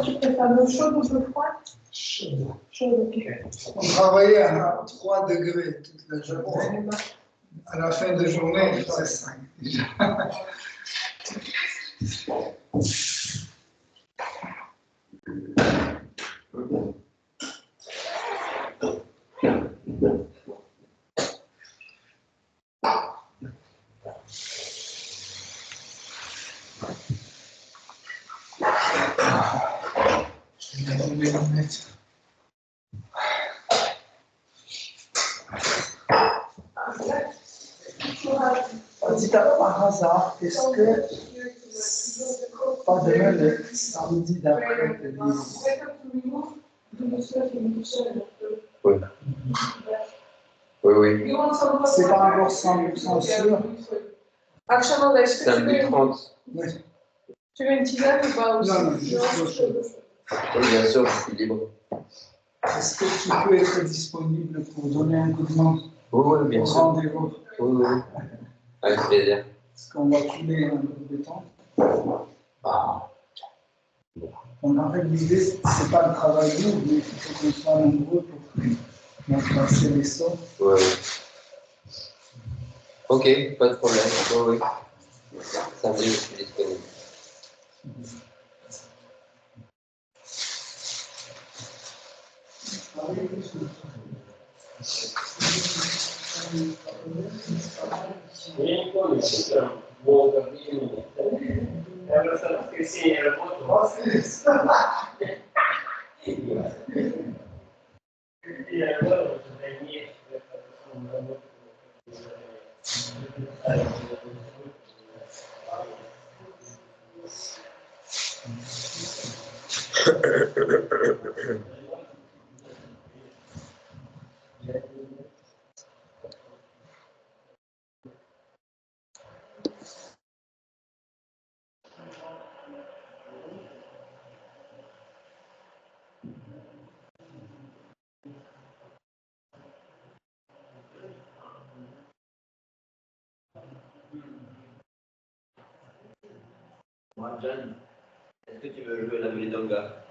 Tu préfères l'eau chaude ou l'eau froide? Chaude. Chaude, ok. On travaillait à 3 degrés toute la journée. À la fin de journée, il faisait 5 déjà. Dis par hasard, est-ce que pas demain le samedi d'après te libre? Oui. Oui. C'est pas encore 100% sûr. Akşama da est-ce que Samedi 30. Oui. tu veux une tisane ou pas aussi? Non, juste l'eau chaude. Oui, bien sûr, je suis libre. Est-ce que tu peux être disponible pour donner un coup de main Oui, bien au sûr. rendez-vous? Oui. Avec plaisir. Parce qu'on va couler un peu de temps. Donc en fait, l'idée, c'est pas de travailler, mais il faut qu'on soit nombreux pour passer les sauts. Oui. Ok, pas de problème. Oui. Samedi, je suis disponible. Moi, John, est-ce que tu veux jouer la milonga?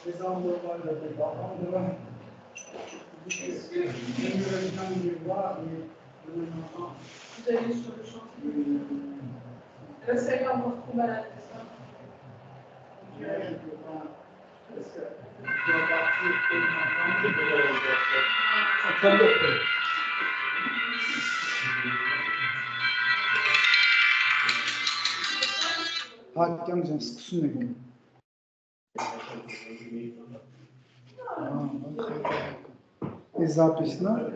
Les endroits de départ, Vous allez sur le chantier. Là, c'est encore trop malade, c'est ça? Hakem sıkışın. Izapishna.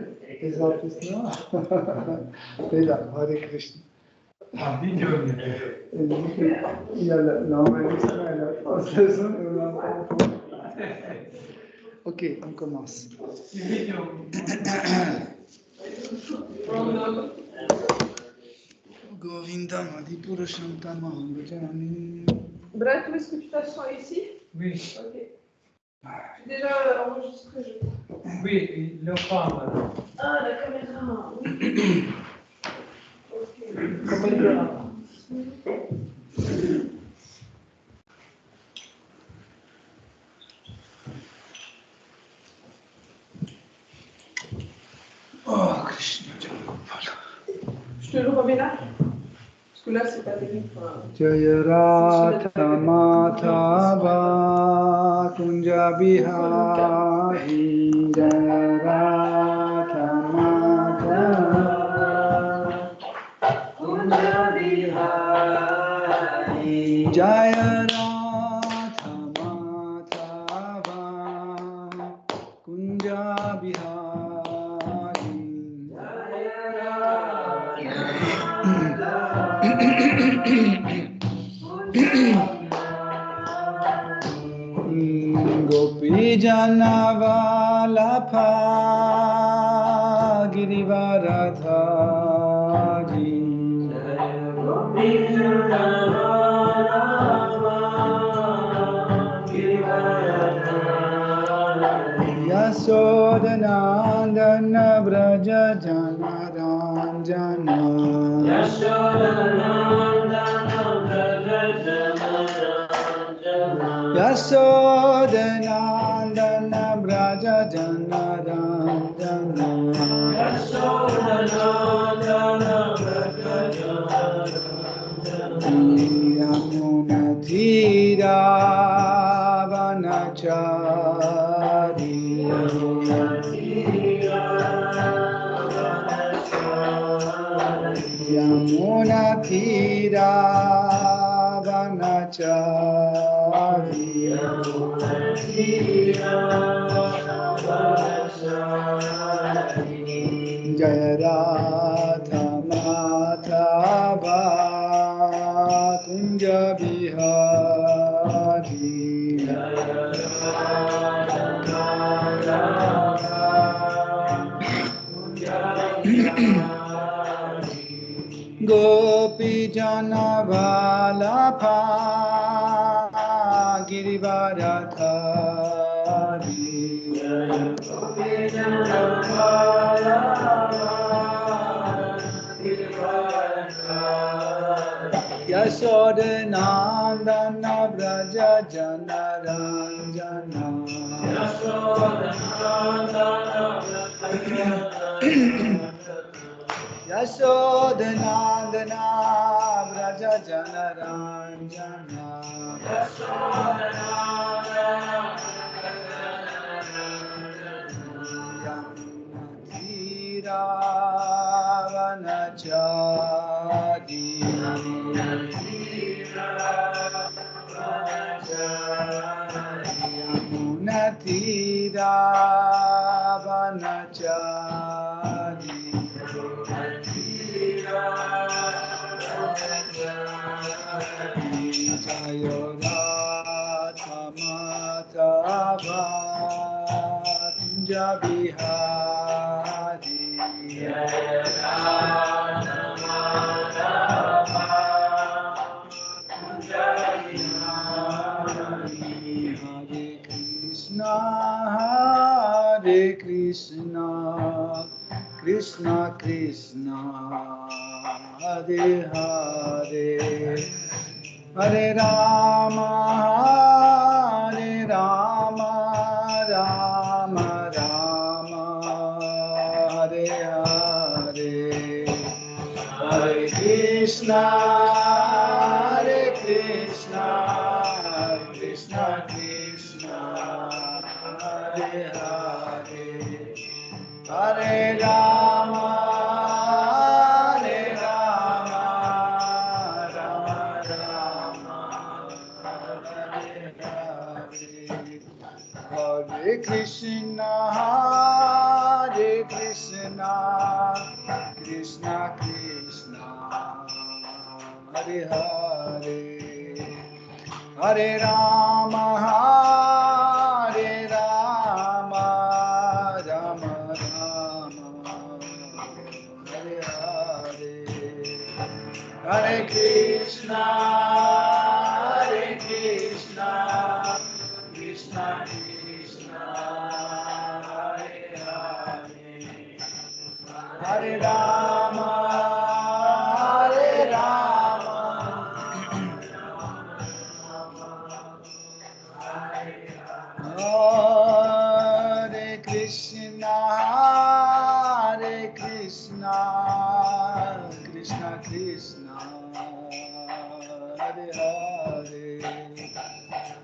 Bela, Hare Krishna. Ok, on commence. Govinda Madhipura Shantama Bhajani. Bref, où est-ce que tu t'assois ici? Oui. Ok. Tu es déjà enregistré, je crois. Oui, le femme. Ah, la caméra, oui. Oh, Krishna Jagopala. Je te le remets là? Parce que là, c'est pas terrible. Jayarata Madhava Kunja Bihari Jayarata Madhava Kunja Bihari Jayarata Madhava Kunja Bihari Gopi Janavalapha Girivaradhari Gopi Janavalapha Girivaradhari Yashodanandana Vraja Janaranjana Yashodanandana Vraja Janaranjana Yamunatira Vanachari Yamunatira Vanachari Jaya Radha Madhava Kunja Bihari Gopi Jana Valapha Girivaradhari Yashodanandana Vraja Janaranjana Yashodanandana Vraja Janaranjana Yamunatira Vanachari Yamunatira Vanachari Jaya Radha Madhava Kunja Bihari Hare Krishna Hare Krishna Krishna Krishna Hare Hare Hare Rama Rama Rama Hare Hare Hare Krishna Krishna Krishna Hare Hare Hare Rama Rama Rama Hare Hare Hare Krishna Krishna Krishna Hare Hare Hare Rama Rama Rama Hare Hare Hare Krishna Krishna Krishna Hare Hare Hare Rama Hare Krishna Krishna Krishna Hare Hare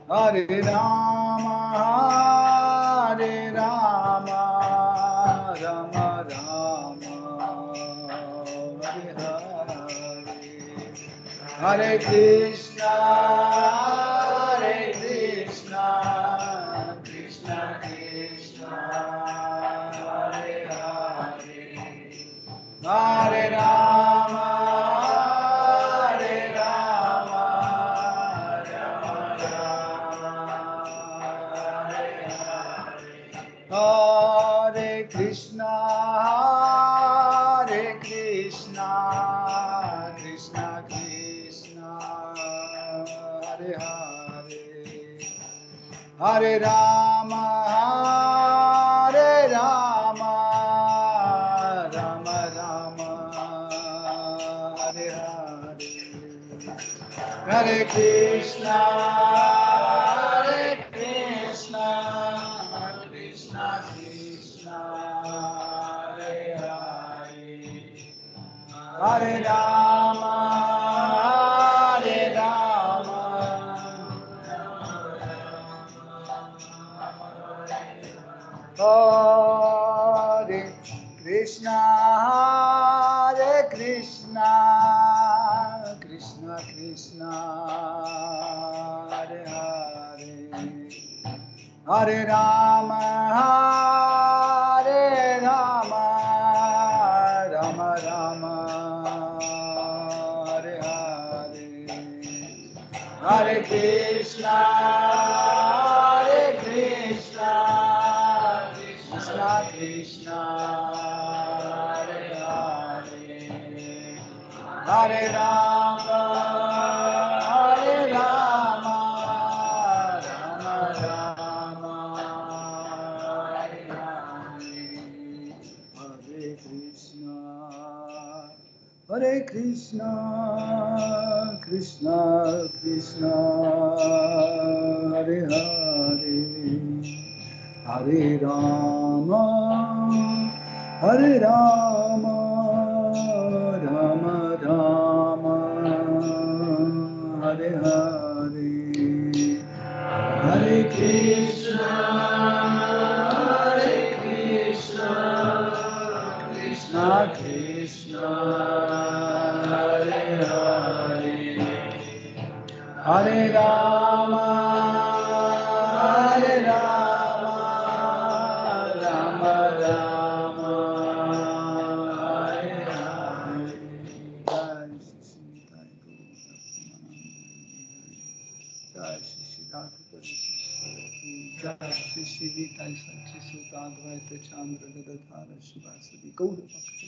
Hare Rama Rama Rama Hare Hare Hare Krishna Krishna Krishna Hare Hare Hare Rama Rama Hare Krishna Krishna Krishna Hare Hare Hare Rama Rama, Rama Rama, Hare Hare, Hare Krishna, Hare Krishna, Krishna Krishna, Hare Hare, Hare Rama, Hare Rama, Hare Krishna, Hare Krishna, Krishna Krishna, Hare Hare, Hare Rama, Hare Rama, Rama Rama, Hare Hare, Hare Krishna, Hare Krishna, Krishna Krishna, Hare Hare, Hare Rama, Hare Rama, Rama Rama, Hare Hare, Hare Krishna, Hare Krishna, Krishna Krishna, Hare Hare, Hare Rama, Hare Rama, Rama Rama, Hare Hare, Hare Krishna, Hare Krishna, Krishna Krishna, Hare Hare, Hare Rama, Hare Rama, Rama Rama, Hare Hare, Jai Shri Jai Shri Radharani, Jai Shri Shri Sai Sachi Sutadvaita Chandra Gadadhara Shivasadi Gaura Bhakta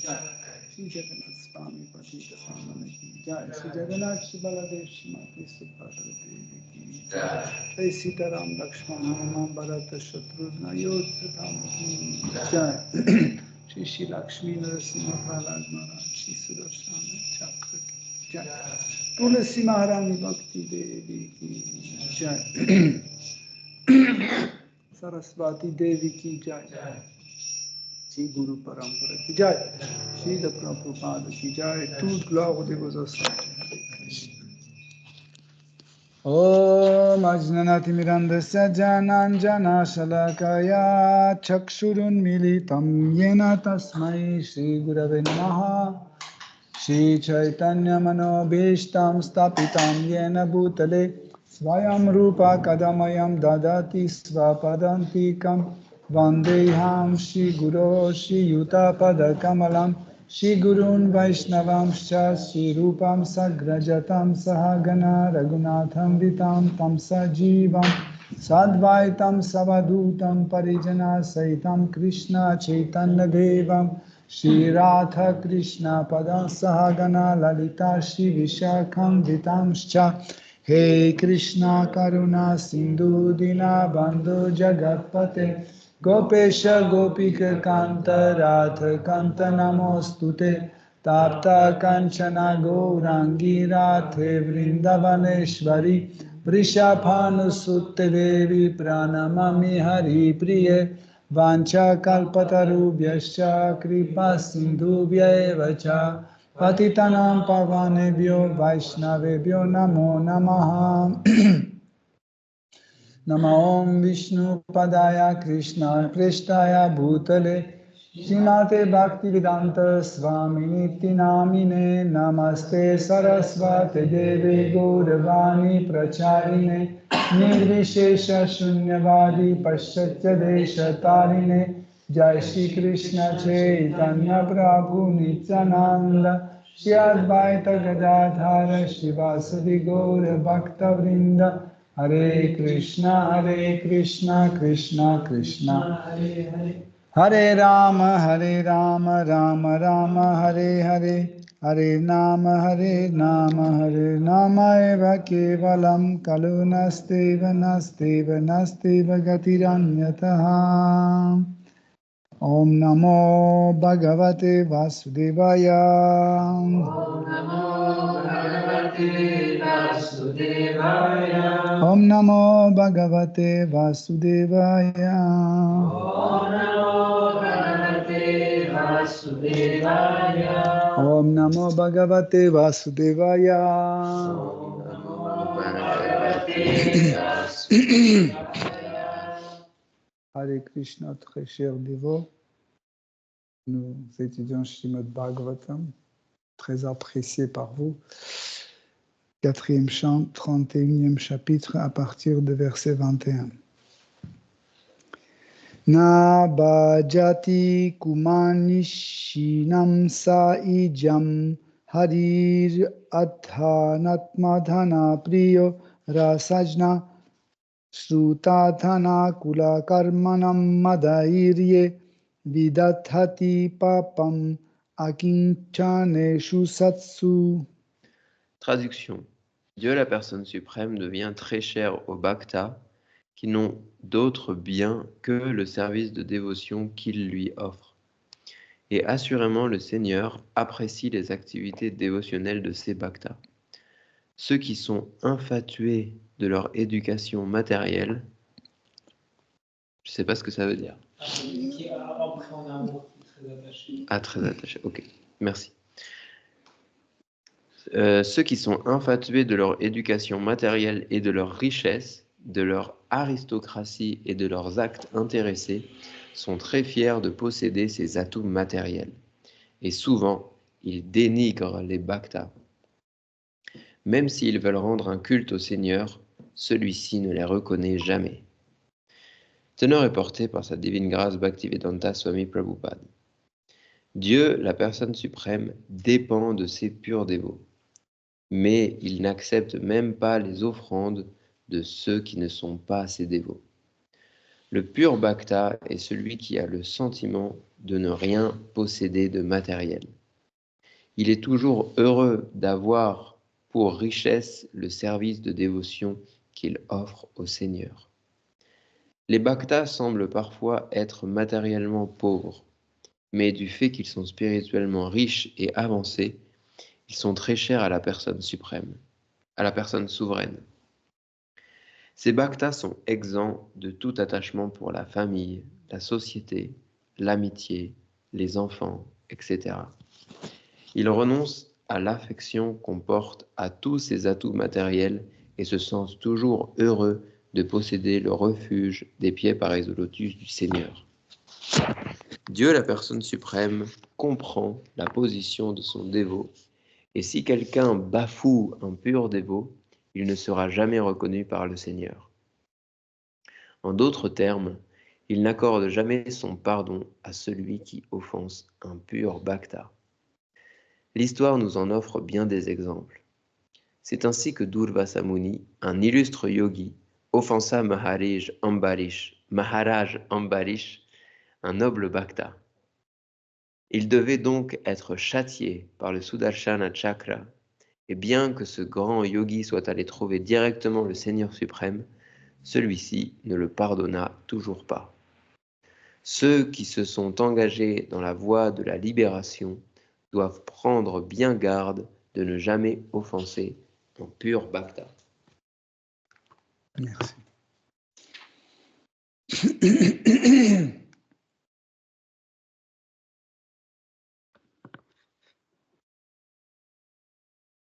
Jai Shri Jagannath Swami Patita Pavana ki Jai Shri Jagannath Shri Baladev Shri Mati Subhadra Devi ki Jai Jai Sitaram Lakshmana Hanuman Bharata Shatrugna Yodha Dhama ki Jai Shri Shri Lakshmi Narasimha Prahlad Maharaj Shri Sudarshana Chakra ki Jai Tulsi Maharani Bhakti Devi ki Jai Saraswati Devi ki Jai Shri Guru Parampara ki Jai Shri Prabhupada ki Jai Toute gloire de vos assemblées. Hare Krishna. Om Ajnanati Mirandasya Jananjana Shalakaya Chakshurun Militam Yena Tasmai Shri Gurave Namaha Shri Chaitanya Manobhishtam Stapitam Yena Bhutale Svayam Rupa Kadamayam Dadati Svapadantikam Vandeham Shri Guru Shri Yuta Pada Kamalam Shri Gurun Vaishnavamscha Shri Rupam Sagrajatam Sahagana Raghunatham Vitam Tam Sajivam Sadvaitam Savadutam Parijana Saitam Krishna Chaitanya Devam Shri Radha Krishna Padam Sahagana Lalita Shri Vishakham Vitamscha Hey Krishna Karuna Sindhu Dina Bandhu Jagatpate Gopesha Gopika Kanta Radha Kanta Namostute Tapta Kanchana Gourangi Radhe Vrindavaneshwari Vrishabhanu Sutte Devi Pranamami Hari Priye Vancha Kalpatarubhyascha Kripa Sindhubhya Evacha Patitanam Pavanebhyo Vaishnavebhyo Namo Namaha Namo Om Vishnu Padaya Krishna Prestaya Bhutale Srimate Bhaktivedanta Swaminiti Namine Namaste Saraswate Deve Gauravani Pracharine Nirvishesha Shunyavadi Paschatya Desha Tarine Jai Shri Krishna Chaitanya Prabhu Nityananda Shri Advaita Gadadhara Shivasadi Gaura Bhakta Vrinda Hare Krishna Krishna Krishna Hare Rama Rama Rama Hare Hare Hare Nama Eva Kevalam Kalu Nasteva Nasteva Nasteva Gatiranyataha. Om Namo Bhagavate Vasudevaya. Om Namo Bhagavate Vasudevaya. Om Namo Bhagavate Vasudevaya. Om Namo Bhagavate Vasudevaya. Om Namo Bhagavate Vasudevaya. Om Namo Bhagavate Vasudevaya. Hare Krishna, très chers dévots, nous étudions Srimad Bhagavatam, très apprécié par vous. 4e chant, 31e chapitre, à partir de verset 21. Na bhajati kumanishinam saijam harir athanatmadhana priyo rasajna srutathana kula karmanam madairye vidathati papam akinchaneshu satsu. Traduction. Dieu, la personne suprême, devient très cher aux bhaktas qui n'ont d'autre bien que le service de dévotion qu'il lui offre. Et assurément, le Seigneur apprécie les activités dévotionnelles de ces bhaktas. Ceux qui sont infatués de leur éducation matérielle, je ne sais pas ce que ça veut dire. Qui a entré en amour, très attaché. Ah, très attaché, ok, merci. Ceux qui sont infatués de leur éducation matérielle et de leur richesse, de leur aristocratie et de leurs actes intéressés, sont très fiers de posséder ces atouts matériels. Et souvent, ils dénigrent les bhaktas. Même s'ils veulent rendre un culte au Seigneur, celui-ci ne les reconnaît jamais. Teneur est porté par sa divine grâce Bhaktivedanta Swami Prabhupada. Dieu, la personne suprême, dépend de ses purs dévots. Mais il n'accepte même pas les offrandes de ceux qui ne sont pas ses dévots. Le pur bhakta est celui qui a le sentiment de ne rien posséder de matériel. Il est toujours heureux d'avoir pour richesse le service de dévotion qu'il offre au Seigneur. Les bhaktas semblent parfois être matériellement pauvres, mais du fait qu'ils sont spirituellement riches et avancés, ils sont très chers à la personne suprême, à la personne souveraine. Ces bhaktas sont exempts de tout attachement pour la famille, la société, l'amitié, les enfants, etc. Ils renoncent à l'affection qu'on porte à tous ces atouts matériels et se sentent toujours heureux de posséder le refuge des pieds pareils au lotus du Seigneur. Dieu, la personne suprême, comprend la position de son dévot. Et si quelqu'un bafoue un pur dévot, il ne sera jamais reconnu par le Seigneur. En d'autres termes, il n'accorde jamais son pardon à celui qui offense un pur bhakta. L'histoire nous en offre bien des exemples. C'est ainsi que Durvasa Muni, un illustre yogi, offensa Maharaj Ambarish, un noble bhakta. Il devait donc être châtié par le Sudarshana Chakra, et bien que ce grand yogi soit allé trouver directement le Seigneur suprême, celui-ci ne le pardonna toujours pas. Ceux qui se sont engagés dans la voie de la libération doivent prendre bien garde de ne jamais offenser un pur bhakta. Merci.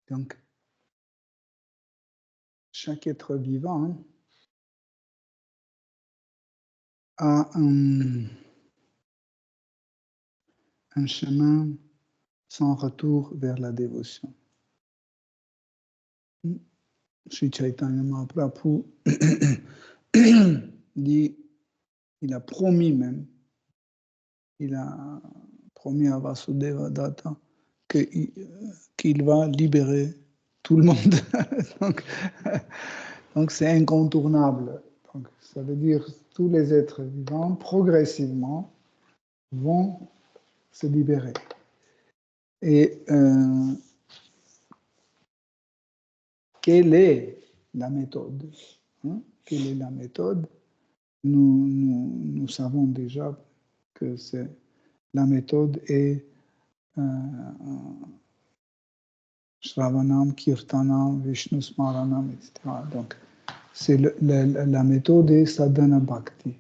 Donc, chaque être vivant a un chemin sans retour vers la dévotion. Sri Chaitanya Mahaprabhu dit, il a promis à Vasudeva Datta qu'il va libérer tout le monde. Donc c'est incontournable. Donc, ça veut dire que tous les êtres vivants, progressivement, vont se libérer. Et quelle est la méthode? Quelle est la méthode? Nous savons déjà que la méthode est Shravanam, Kirtanam, Vishnu Smaranam, etc. Donc, la méthode est Sadhana Bhakti,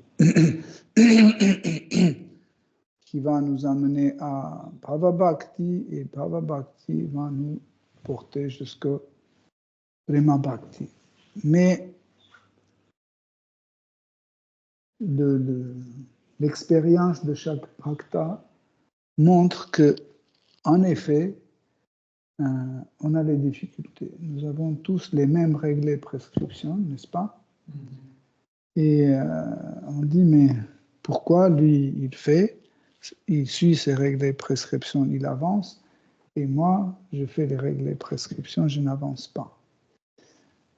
qui va nous amener à Bhava Bhakti, et Bhava Bhakti va nous porter jusqu'à Prema Bhakti. Mais l'expérience de chaque bhakta montre que, en effet, on a les difficultés. Nous avons tous les mêmes règles et prescriptions, n'est-ce pas? Et on dit, mais pourquoi lui, il suit ses règles et prescriptions, il avance, et moi, je fais les règles et prescriptions, je n'avance pas.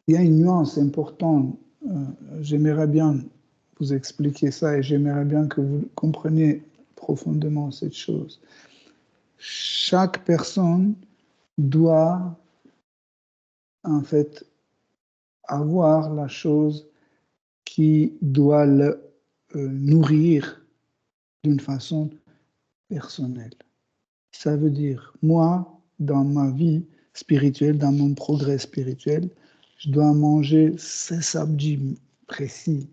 Il y a une nuance importante, j'aimerais bien vous expliquer ça, et j'aimerais bien que vous compreniez profondément cette chose. Chaque personne doit, en fait, avoir la chose qui doit le nourrir d'une façon personnelle. Ça veut dire, moi, dans ma vie spirituelle, dans mon progrès spirituel, je dois manger ces sabjis précis.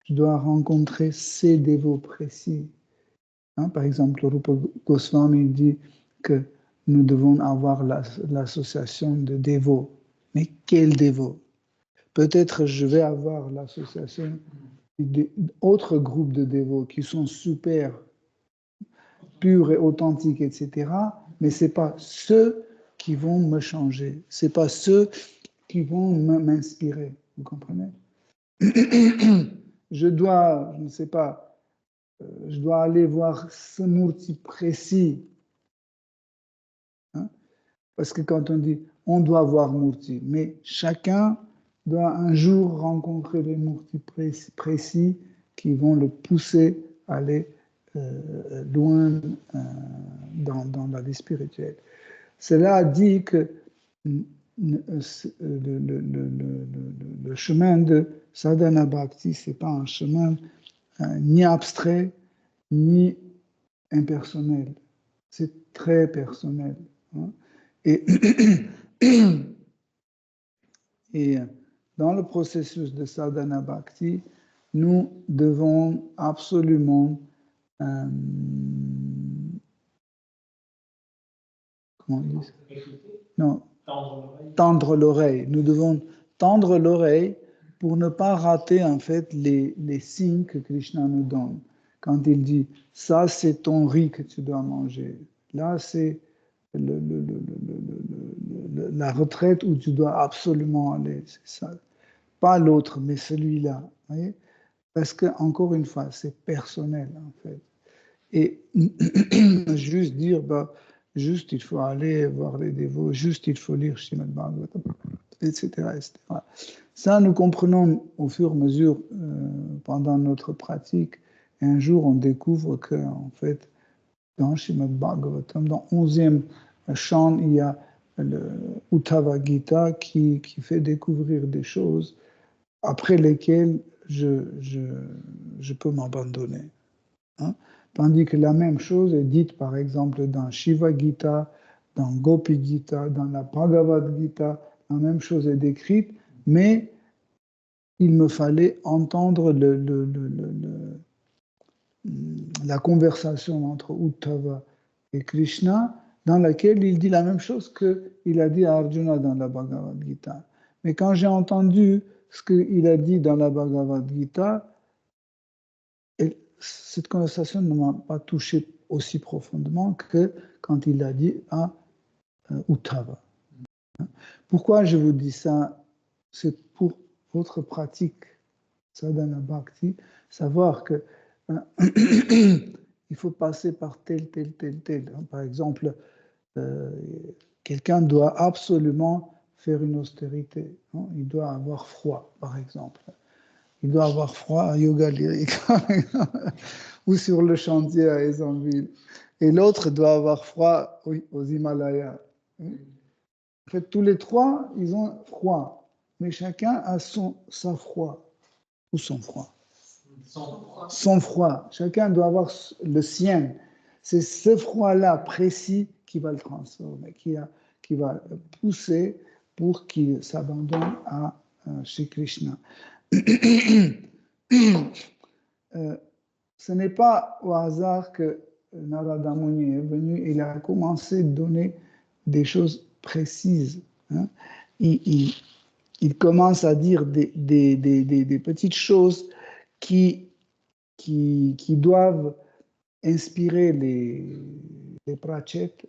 Je dois rencontrer ces dévots précis. Par exemple, Rupa Goswami dit que nous devons avoir l'association de dévots. Mais quel dévot? Peut-être je vais avoir l'association d'autres groupes de dévots qui sont super purs et authentiques, etc. Mais ce n'est pas ceux qui vont me changer. Ce n'est pas ceux qui vont m'inspirer. Vous comprenez? Je dois, je ne sais pas, je dois aller voir ce murti précis. Parce que quand on dit on doit voir murti, mais chacun doit un jour rencontrer des murtis précis qui vont le pousser à aller loin dans la vie spirituelle. Cela dit que le chemin de sadhana bhakti, ce n'est pas un chemin ni abstrait, ni impersonnel. C'est très personnel. Et dans le processus de sadhana bhakti, nous devons absolument comment on dit ça? Non, tendre l'oreille. Nous devons tendre l'oreille pour ne pas rater en fait les signes que Krishna nous donne. Quand il dit ça c'est ton riz que tu dois manger, là c'est la retraite où tu dois absolument aller, c'est ça. Pas l'autre, mais celui-là. Voyez? Parce que, encore une fois, c'est personnel, en fait. Et juste dire, juste il faut aller voir les dévots, juste il faut lire Srimad Bhagavatam, etc., etc. Ça, nous comprenons au fur et à mesure pendant notre pratique. Et un jour, on découvre que, en fait, dans Srimad Bhagavatam, dans 11e chant, il y a le Uttava Gita qui fait découvrir des choses après lesquelles je peux m'abandonner. Tandis que la même chose est dite, par exemple, dans Shiva Gita, dans Gopi Gita, dans la Bhagavad Gita, la même chose est décrite, mais il me fallait entendre la conversation entre Uddhava et Krishna, dans laquelle il dit la même chose qu'il a dit à Arjuna dans la Bhagavad Gita. Mais quand j'ai entendu ce qu'il a dit dans la Bhagavad Gita, cette conversation ne m'a pas touché aussi profondément que quand il a dit à Uddhava. Pourquoi je vous dis ça? C'est pour votre pratique sadhana bhakti, savoir que il faut passer par tel. Par exemple, quelqu'un doit absolument faire une austérité. Il doit avoir froid, par exemple. Il doit avoir froid à Yoga Lyrique, ou sur le chantier à Esanville. et l'autre doit avoir froid aux Himalayas. En fait, tous les trois, ils ont froid, mais chacun a sa froid, ou son froid. Son froid. Chacun doit avoir le sien. C'est ce froid-là précis qui va le transformer, qui va pousser pour qu'il s'abandonne chez Krishna. Ce n'est pas au hasard que Narada Muni est venu, il a commencé à donner des choses précises. Hein. Il commence à dire des petites choses qui doivent inspirer les prachètes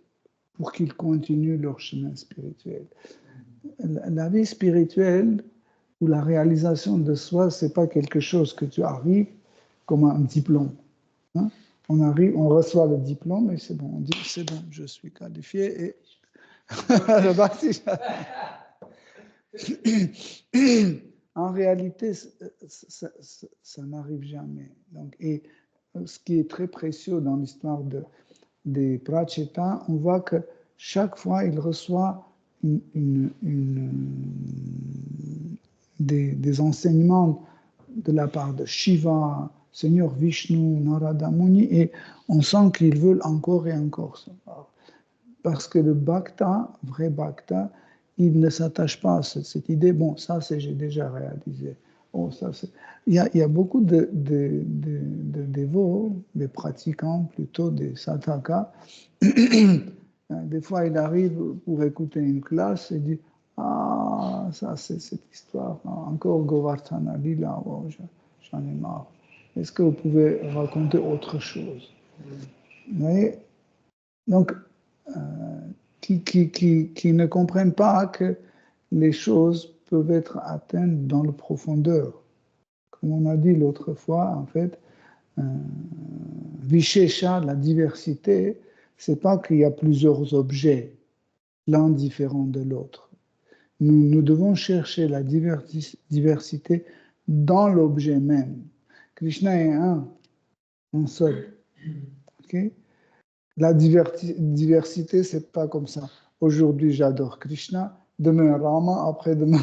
pour qu'ils continuent leur chemin spirituel. La vie spirituelle ou la réalisation de soi, ce n'est pas quelque chose que tu arrives comme un diplôme. Hein? On arrive, on reçoit le diplôme et c'est bon, on dit c'est bon, je suis qualifié et en réalité, ça n'arrive jamais. Donc, et ce qui est très précieux dans l'histoire des Pracheta, on voit que chaque fois, il reçoit des enseignements de la part de Shiva, Seigneur Vishnu, Narada Muni, et on sent qu'ils veulent encore et encore savoir. Parce que le bhakta, vrai bhakta, il ne s'attache pas à cette idée, bon, ça, j'ai déjà réalisé. Oh, ça, il y a beaucoup de dévots, des pratiquants, plutôt des sataka. Des fois, il arrive pour écouter une classe et dit ah, ça, c'est cette histoire, encore Govardhana Lila, oh, j'en ai marre. Est-ce que vous pouvez raconter autre chose? Vous voyez? Donc, qui ne comprennent pas que les choses peuvent être atteintes dans la profondeur. Comme on a dit l'autre fois, en fait, Vishesha, la diversité, c'est pas qu'il y a plusieurs objets, l'un différent de l'autre. Nous devons chercher la diversité dans l'objet même. Krishna est un seul. Okay? La diversité, c'est pas comme ça. Aujourd'hui, j'adore Krishna, demain Rama, après-demain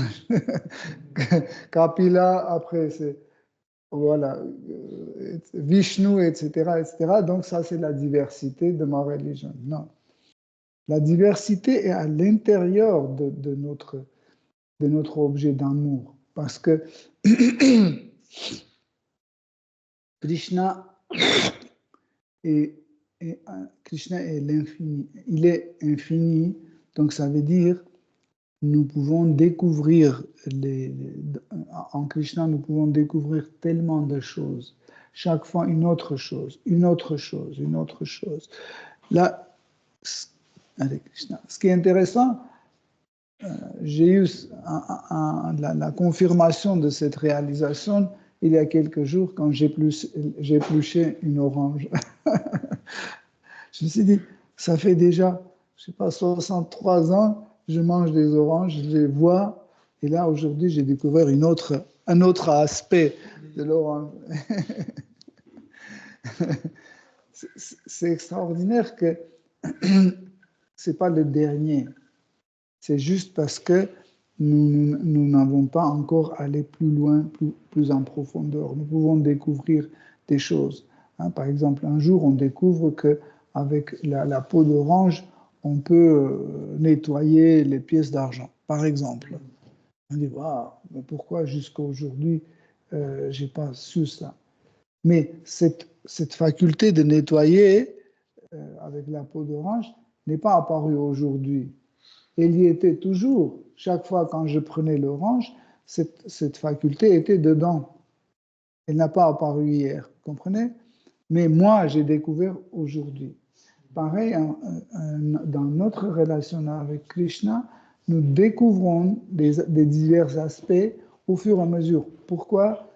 Kapila, après c'est voilà, Vishnu, etc., etc. Donc ça, c'est la diversité de ma religion. Non. La diversité est à l'intérieur de notre objet d'amour. Parce que Krishna est l'infini. Il est infini, donc ça veut dire nous pouvons découvrir en Krishna, nous pouvons découvrir tellement de choses. Chaque fois une autre chose, une autre chose, une autre chose. Là, allez, Krishna. Ce qui est intéressant, j'ai eu la confirmation de cette réalisation il y a quelques jours quand j'ai épluché une orange. Je me suis dit, ça fait déjà, je ne sais pas, 63 ans, je mange des oranges, je les vois, et là, aujourd'hui, j'ai découvert un autre aspect de l'orange. C'est extraordinaire que ce n'est pas le dernier. C'est juste parce que nous n'avons pas encore allé plus loin, plus en profondeur. Nous pouvons découvrir des choses. Hein, par exemple, un jour, on découvre qu'avec la peau d'orange, on peut nettoyer les pièces d'argent, par exemple. On dit, waouh, mais pourquoi jusqu'à aujourd'hui, je n'ai pas su ça? Mais cette faculté de nettoyer avec la peau d'orange n'est pas apparue aujourd'hui. Elle y était toujours. Chaque fois quand je prenais l'orange, cette faculté était dedans. Elle n'a pas apparu hier, vous comprenez? Mais moi, j'ai découvert aujourd'hui. Pareil, dans notre relation avec Krishna, nous découvrons des divers aspects au fur et à mesure. Pourquoi?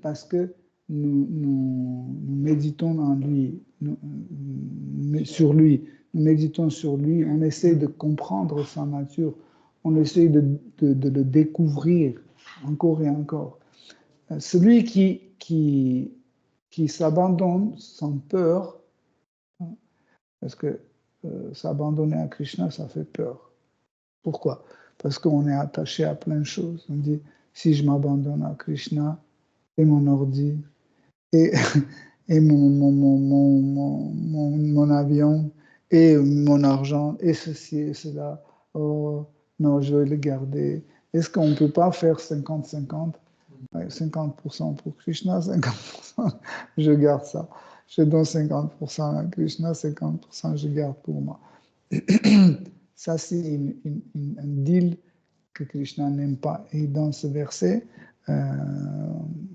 Parce que nous méditons en lui, sur lui. Nous méditons sur lui, on essaie de comprendre sa nature, on essaie de le découvrir encore et encore. Celui qui s'abandonne sans peur, Parce que s'abandonner à Krishna, ça fait peur. Pourquoi? Parce qu'on est attaché à plein de choses. On dit, si je m'abandonne à Krishna, et mon ordi, et, et mon avion, et mon argent, et ceci et cela, oh non, je vais le garder. Est-ce qu'on ne peut pas faire 50-50? 50% pour Krishna, 50%, je garde ça. Je donne 50% à Krishna, 50% je garde pour moi. Ça, c'est un deal que Krishna n'aime pas. Et dans ce verset,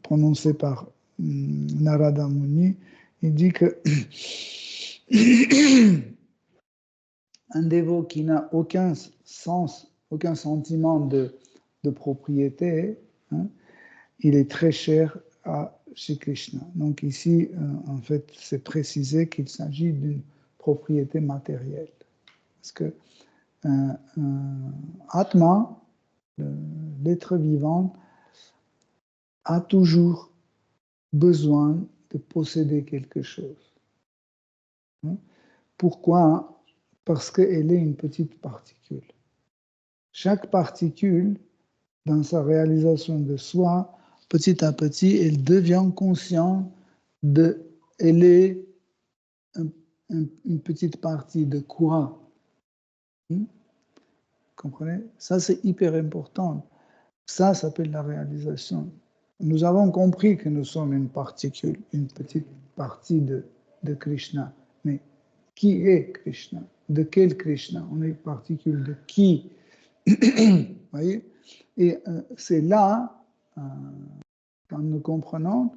prononcé par Narada Muni, il dit que un dévot qui n'a aucun sens, aucun sentiment de propriété, hein, il est très cher à Shri Krishna. Donc ici, en fait, c'est précisé qu'il s'agit d'une propriété matérielle. Parce que Atma, l'être vivant, a toujours besoin de posséder quelque chose. Pourquoi? Parce qu'elle est une petite particule. Chaque particule, dans sa réalisation de soi, petit à petit, elle devient consciente elle est une petite partie de quoi? Vous comprenez? Ça, c'est hyper important. Ça s'appelle la réalisation. Nous avons compris que nous sommes une particule, une petite partie de Krishna. Mais qui est Krishna? De quel Krishna? On est particule de qui? Voyez? Et c'est là, quand nous comprenons,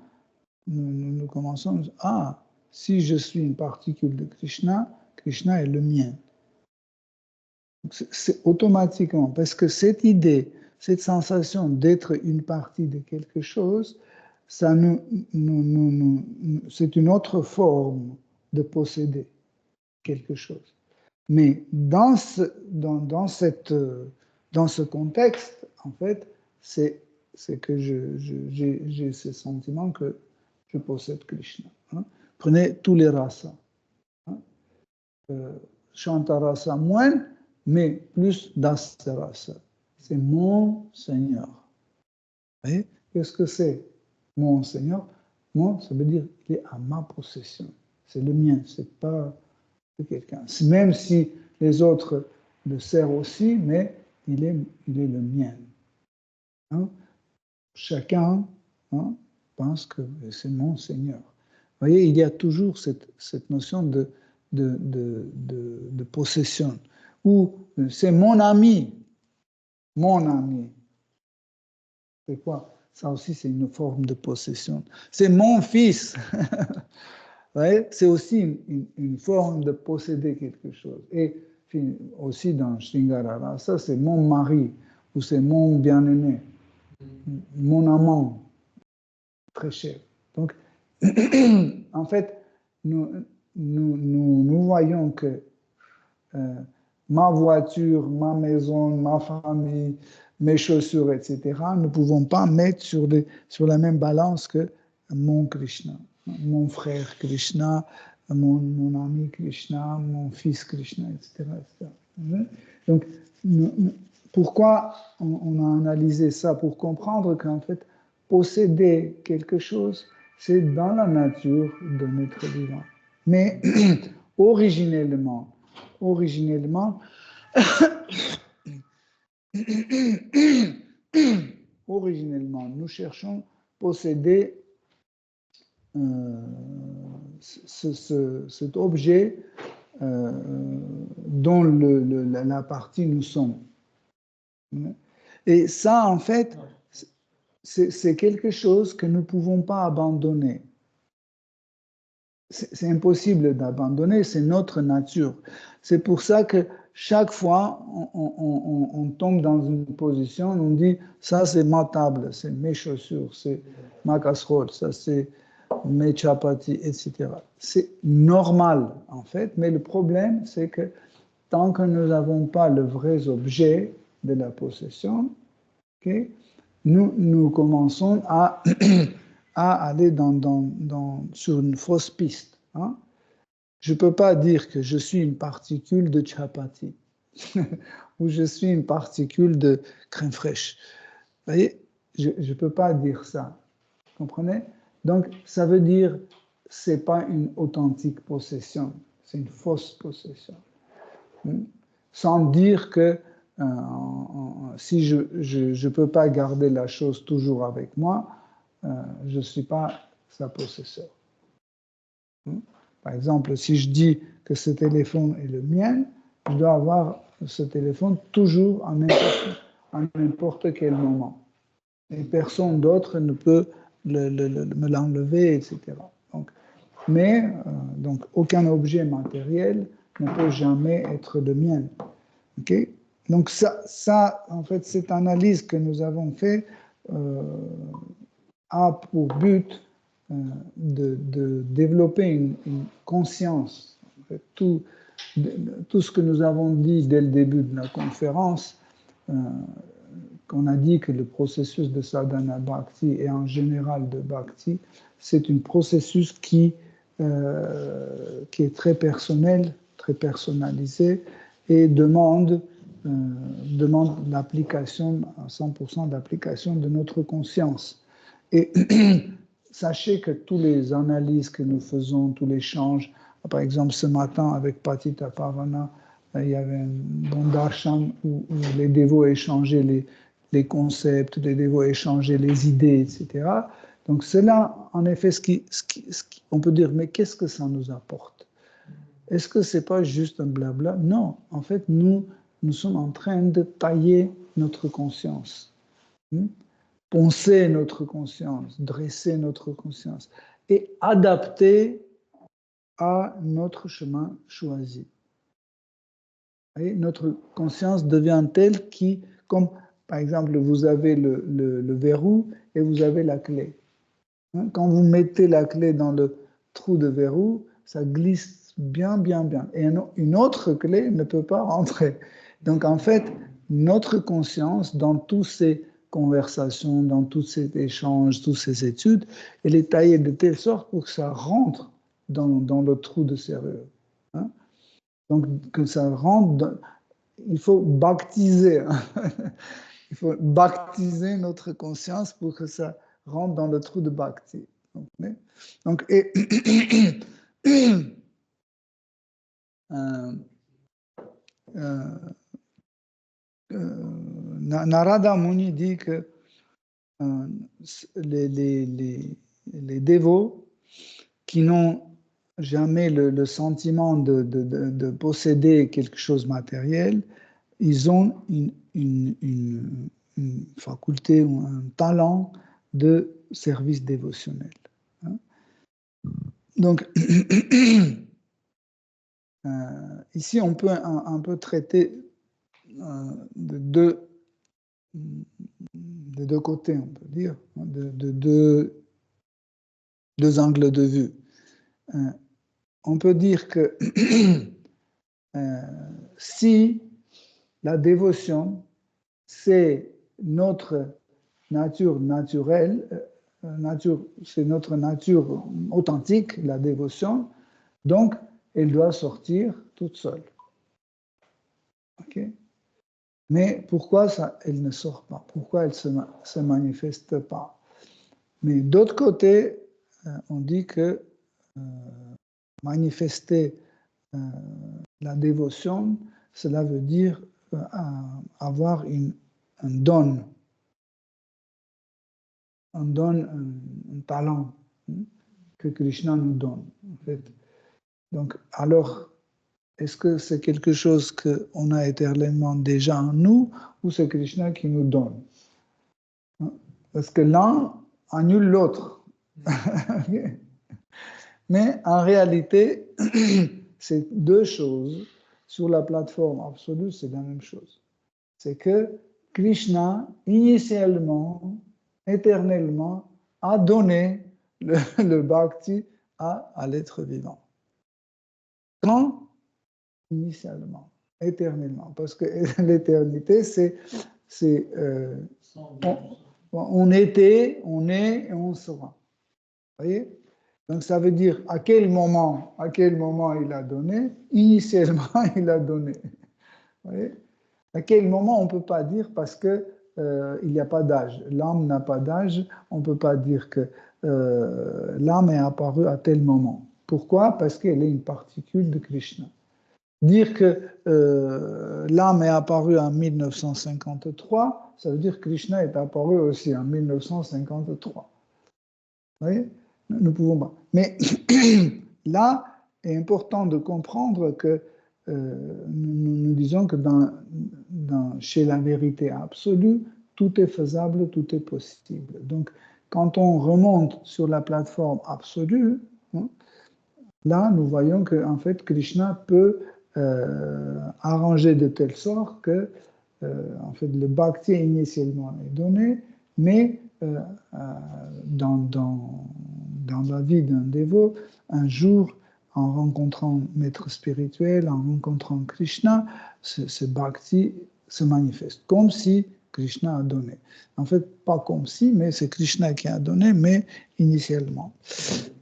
nous commençons à dire, si je suis une particule de Krishna, Krishna est le mien. C'est automatiquement, parce que cette idée, cette sensation d'être une partie de quelque chose, ça c'est une autre forme de posséder quelque chose. Mais dans ce contexte, en fait, c'est que j'ai ce sentiment que je possède Krishna. Hein. Prenez tous les rasas. Hein. Shanta rasa moins, mais plus dasa rasa. C'est mon Seigneur. Vous voyez? Qu'est-ce que c'est mon Seigneur? Mon, ça veut dire qu'il est à ma possession. C'est le mien, c'est pas de quelqu'un. Même si les autres le servent aussi, mais il est le mien. Hein? Chacun pense que c'est mon Seigneur. Vous voyez, il y a toujours cette notion de possession. Ou c'est mon ami. Mon ami. C'est quoi? Ça aussi, c'est une forme de possession. C'est mon fils. C'est aussi une forme de posséder quelque chose. Et aussi dans Shringara Rasa, c'est mon mari ou c'est mon bien-aimé, mon amant, très cher. Donc, en fait, nous voyons que ma voiture, ma maison, ma famille, mes chaussures, etc., nous ne pouvons pas mettre sur la même balance que mon Krishna, mon frère Krishna, mon ami Krishna, mon fils Krishna, etc. Donc, pourquoi on a analysé ça? Pour comprendre qu'en fait, posséder quelque chose, c'est dans la nature de notre vivant. Mais originellement, nous cherchons posséder cet objet dont la partie nous sommes. Et ça, en fait, c'est quelque chose que nous ne pouvons pas abandonner. C'est impossible d'abandonner, c'est notre nature. C'est pour ça que chaque fois, on tombe dans une position, on dit, ça c'est ma table, c'est mes chaussures, c'est ma casserole, ça c'est mes chapatis, etc. C'est normal, en fait, mais le problème, c'est que tant que nous n'avons pas le vrai objet de la possession, okay, nous commençons à aller sur une fausse piste. Hein. je ne peux pas dire que je suis une particule de chapati ou je suis une particule de crème fraîche. Vous voyez, je ne peux pas dire ça. Vous comprenez? Donc, ça veut dire ce n'est pas une authentique possession, c'est une fausse possession. Sans dire que si je ne peux pas garder la chose toujours avec moi, je ne suis pas sa possesseur. Par exemple, si je dis que ce téléphone est le mien, je dois avoir ce téléphone toujours à n'importe quel moment. Et personne d'autre ne peut me l'enlever, etc. Donc, aucun objet matériel ne peut jamais être le mien. Okay? Donc, ça, en fait, cette analyse que nous avons faite a pour but de développer une conscience. En fait, tout ce que nous avons dit dès le début de la conférence, qu'on a dit que le processus de sadhana bhakti et en général de bhakti, c'est un processus qui est très personnel, très personnalisé et demande l'application, à 100% d'application de notre conscience. Et sachez que toutes les analyses que nous faisons, tous les échanges, par exemple ce matin avec Patita Pavana, il y avait un bon darshan où les dévots échangeaient les concepts, les dévots échangeaient les idées, etc. Donc c'est là, en effet, on peut dire, mais qu'est-ce que ça nous apporte? Est-ce que ce n'est pas juste un blabla? Non, en fait, nous sommes en train de tailler notre conscience. Poncer notre conscience, dresser notre conscience et adapter à notre chemin choisi. Et notre conscience devient telle qui, comme par exemple vous avez le verrou et vous avez la clé. Quand vous mettez la clé dans le trou de verrou, ça glisse bien, bien, bien. Et une autre clé ne peut pas rentrer. Donc en fait, notre conscience, dans tous ces conversations, dans tous ces échanges, toutes ces études, elle est taillée de telle sorte pour que ça rentre dans le trou de serrure. Donc que ça rentre, il faut baptiser. Il faut baptiser notre conscience pour que ça rentre dans le trou de bhakti. Donc, Narada Muni dit que les dévots qui n'ont jamais le sentiment de posséder quelque chose de matériel, ils ont une faculté ou un talent de service dévotionnel. Donc, ici, on peut un peu traiter de deux côtés, on peut dire, de deux angles de vue. On peut dire que si la dévotion, c'est notre nature naturelle, c'est notre nature authentique, la dévotion, donc elle doit sortir toute seule. Okay? Mais pourquoi elle ne sort pas? Pourquoi elle ne se manifeste pas? Mais d'autre côté, on dit que manifester la dévotion, cela veut dire avoir un don, un talent que Krishna nous donne. En fait. Donc, alors, est-ce que c'est quelque chose qu'on a éternellement déjà en nous ou c'est Krishna qui nous donne? Parce que l'un annule l'autre. Mais en réalité, c'est deux choses. Sur la plateforme absolue, c'est la même chose. C'est que Krishna, initialement, éternellement, a donné le bhakti à l'être vivant. Quand? Initialement, éternellement. Parce que l'éternité, on était, on est et on sera. Vous voyez? Donc ça veut dire à quel moment il a donné. Initialement, il a donné. Vous voyez? À quel moment, on ne peut pas dire parce que il n'y a pas d'âge. L'âme n'a pas d'âge. On ne peut pas dire que l'âme est apparue à tel moment. Pourquoi? Parce qu'elle est une particule de Krishna. Dire que l'âme est apparue en 1953, ça veut dire que Krishna est apparu aussi en 1953. Vous voyez? Nous ne pouvons pas. Mais là, il est important de comprendre que nous disons que chez la vérité absolue, tout est faisable, tout est possible. Donc, quand on remonte sur la plateforme absolue, hein, là, nous voyons que en fait, Krishna peut arranger de telle sorte que en fait, le bhakti initialement est donné, mais dans la vie d'un dévot, un jour, en rencontrant maître spirituel, en rencontrant Krishna, ce bhakti se manifeste, comme si Krishna a donné. En fait, pas comme si, mais c'est Krishna qui a donné, mais initialement.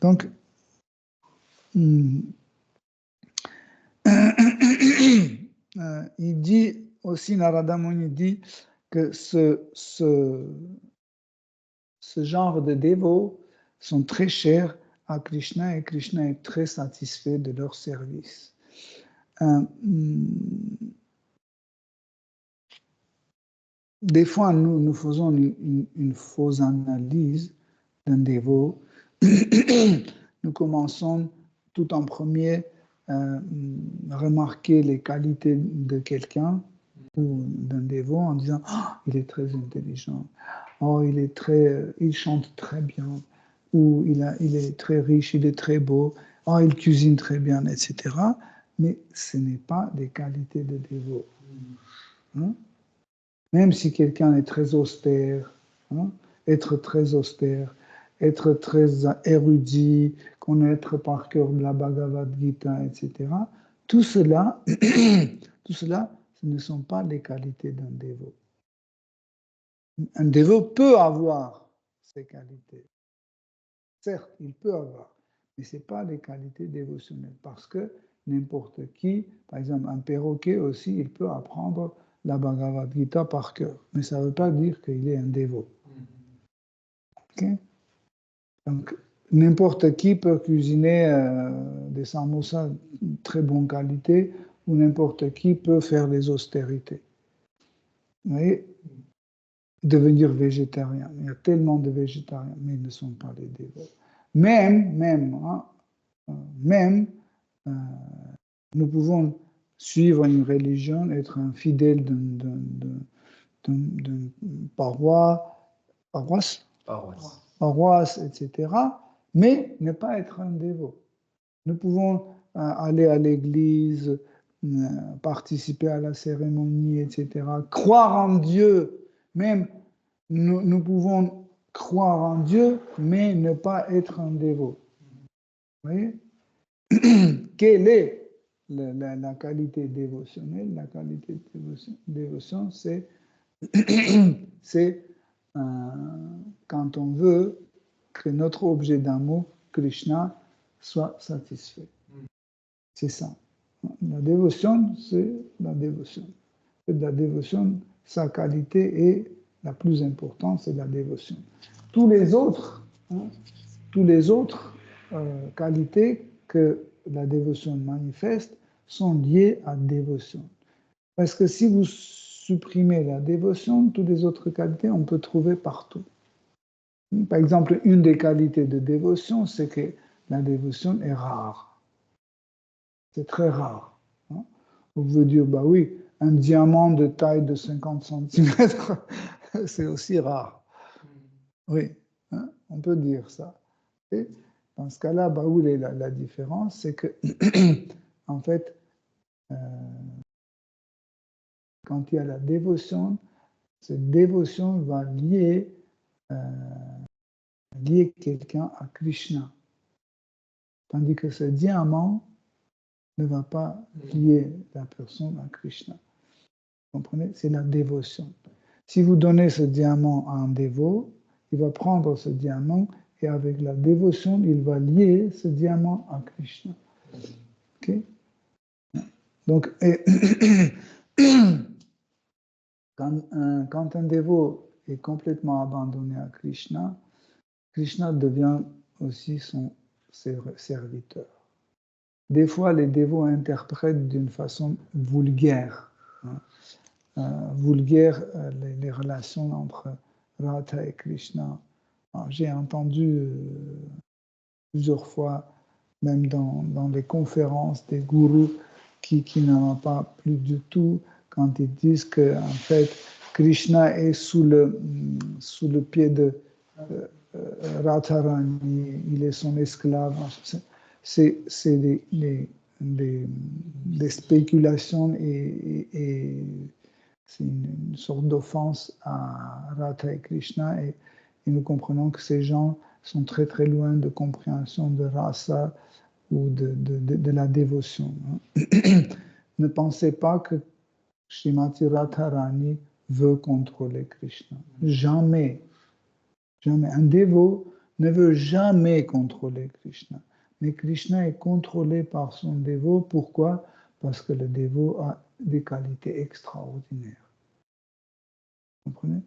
Donc, il dit aussi, Narada Muni dit que ce genre de dévots sont très chers à Krishna et Krishna est très satisfait de leur service. Des fois, nous faisons une fausse analyse d'un dévot. Nous commençons tout en premier remarquer les qualités de quelqu'un ou d'un dévot en disant « il est très intelligent ». Oh, il chante très bien, ou il est très riche, il est très beau, oh, il cuisine très bien, etc. Mais ce n'est pas des qualités de dévot. Hein? Même si quelqu'un est très austère, hein? Être très austère, être très érudit, connaître par cœur la Bhagavad Gita, etc. Tout cela, ce ne sont pas les qualités d'un dévot. Un dévot peut avoir ces qualités. Certes, il peut avoir, mais ce n'est pas les qualités dévotionnelles. Parce que n'importe qui, par exemple un perroquet aussi, il peut apprendre la Bhagavad Gita par cœur. Mais ça ne veut pas dire qu'il est un dévot. Okay? Donc, n'importe qui peut cuisiner des samosas de très bonne qualité ou n'importe qui peut faire des austérités. Vous voyez? Devenir végétarien. Il y a tellement de végétariens, mais ils ne sont pas les dévots. Même, nous pouvons suivre une religion, être un fidèle d'une paroisse, etc., mais ne pas être un dévot. Nous pouvons aller à l'église, participer à la cérémonie, etc., croire en Dieu, même nous pouvons croire en Dieu, mais ne pas être un dévot. Vous voyez? Quelle est la qualité dévotionnelle? La qualité de dévotion, c'est quand on veut que notre objet d'amour, Krishna, soit satisfait. C'est ça. La dévotion, c'est la dévotion. La dévotion, sa qualité est la plus importante, c'est la dévotion. Tous les autres qualités que la dévotion manifeste sont liées à la dévotion. Parce que si vous supprimez la dévotion, toutes les autres qualités, on peut trouver partout. Par exemple, une des qualités de dévotion, c'est que la dévotion est rare. C'est très rare. Hein? On veut dire, bah oui, un diamant de taille de 50 cm, c'est aussi rare. Oui, hein? On peut dire ça. Et dans ce cas-là, bah, où est la différence? C'est que, en fait, quand il y a la dévotion, cette dévotion va lier quelqu'un à Krishna. Tandis que ce diamant ne va pas lier la personne à Krishna. Vous comprenez? C'est la dévotion. Si vous donnez ce diamant à un dévot, il va prendre ce diamant et avec la dévotion, il va lier ce diamant à Krishna. Okay? Donc, quand un dévot est complètement abandonné à Krishna, Krishna devient aussi son serviteur. Des fois, les dévots interprètent d'une façon vulgaire, les relations entre Radha et Krishna. J'ai entendu plusieurs fois, même dans les conférences des gourous qui n'en ont pas plus du tout, quand ils disent que en fait Krishna est sous le pied de Radharani, il est son esclave. C'est des spéculations et c'est une sorte d'offense à Radha et Krishna, et nous comprenons que ces gens sont très très loin de compréhension de rasa ou de la dévotion. Ne pensez pas que Srimati Radharani veut contrôler Krishna. Jamais. Jamais. Un dévot ne veut jamais contrôler Krishna. Mais Krishna est contrôlé par son dévot. Pourquoi? Parce que le dévot a des qualités extraordinaires. Vous comprenez?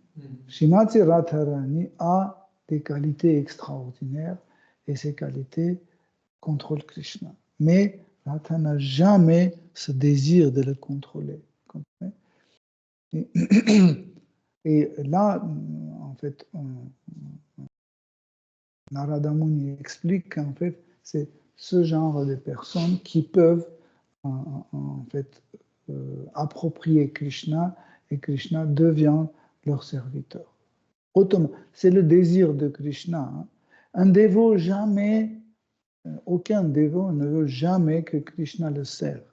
Srimati Radharani a des qualités extraordinaires et ces qualités contrôlent Krishna. Mais Radha n'a jamais ce désir de le contrôler. Vous comprenez? Et là, en fait, Narada Muni explique qu'en fait, c'est ce genre de personnes qui peuvent en fait approprier Krishna, et Krishna devient leur serviteur. C'est le désir de Krishna. Un dévot aucun dévot ne veut jamais que Krishna le serve.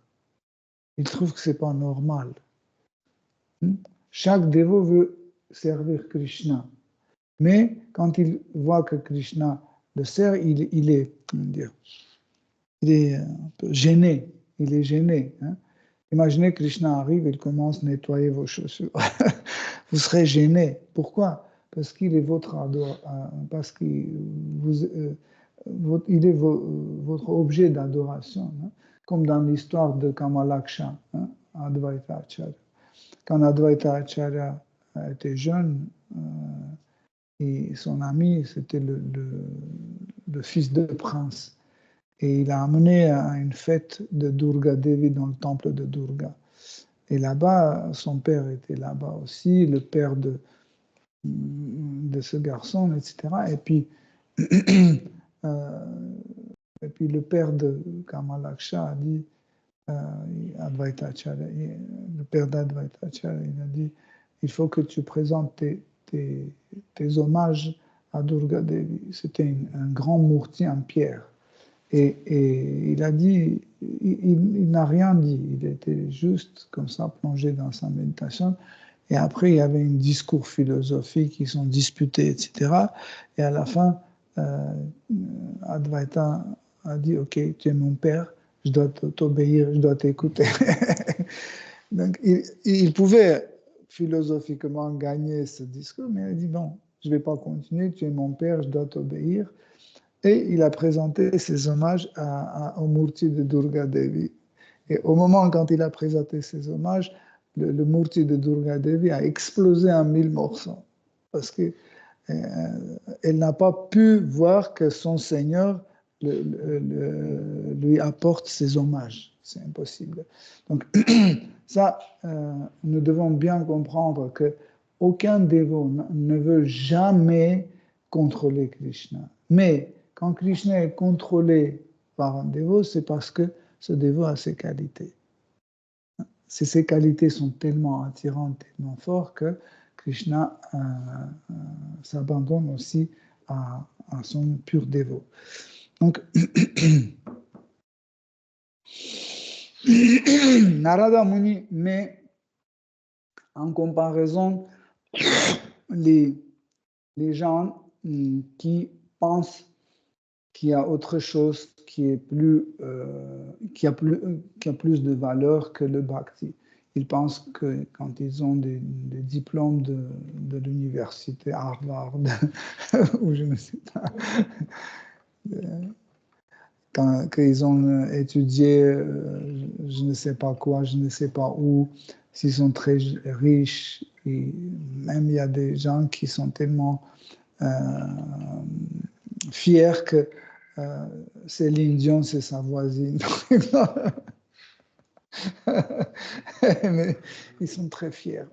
Il trouve que c'est pas normal. Chaque dévot veut servir Krishna. Mais quand il voit que Krishna le sert, il est un peu gêné. Il est gêné. Imaginez Krishna arrive, il commence à nettoyer vos chaussures. Vous serez gêné. Pourquoi? Parce qu'il est votre parce qu'il est votre objet d'adoration. Comme dans l'histoire de Kamalaksha, Advaita Acharya. Quand Advaita Acharya était jeune, et son ami, c'était le fils de prince. Et il a amené à une fête de Durga Devi dans le temple de Durga. Et là-bas, son père était là-bas aussi, le père de ce garçon, etc. Et puis le père de Kamalaksha a dit, Advaita Acharya, le père d'Advaita Acharya, il a dit, il faut que tu présentes tes hommages à Durga Devi. C'était un grand mourti en pierre. Et il a dit, il n'a rien dit, il était juste comme ça plongé dans sa méditation. Et après, il y avait un discours philosophique, ils sont disputés, etc. Et à la fin, Advaita a dit, ok, tu es mon père, je dois t'obéir, je dois t'écouter. Donc, il pouvait philosophiquement gagner ce discours, mais il a dit, bon, je ne vais pas continuer, tu es mon père, je dois t'obéir. Et il a présenté ses hommages au Murti de Durga Devi. Et au moment quand il a présenté ses hommages, le Murti de Durga Devi a explosé en 1000 morceaux. Parce qu'elle n'a pas pu voir que son Seigneur lui apporte ses hommages. C'est impossible. Donc, ça, nous devons bien comprendre qu'aucun dévot ne veut jamais contrôler Krishna. Mais quand Krishna est contrôlé par un dévot, c'est parce que ce dévot a ses qualités. Ces qualités sont tellement attirantes, tellement fortes que Krishna s'abandonne aussi à son pur dévot. Donc, Narada Muni met en comparaison les gens qui pensent qu'il y a autre chose qui a plus de valeur que le bhakti. ils pensent que quand ils ont des diplômes de l'université Harvard, ou je ne sais pas, qu'ils ont étudié je ne sais pas quoi, je ne sais pas où, s'ils sont très riches, et même il y a des gens qui sont tellement fiers que Céline Dion, c'est sa voisine. Mais ils sont très fiers.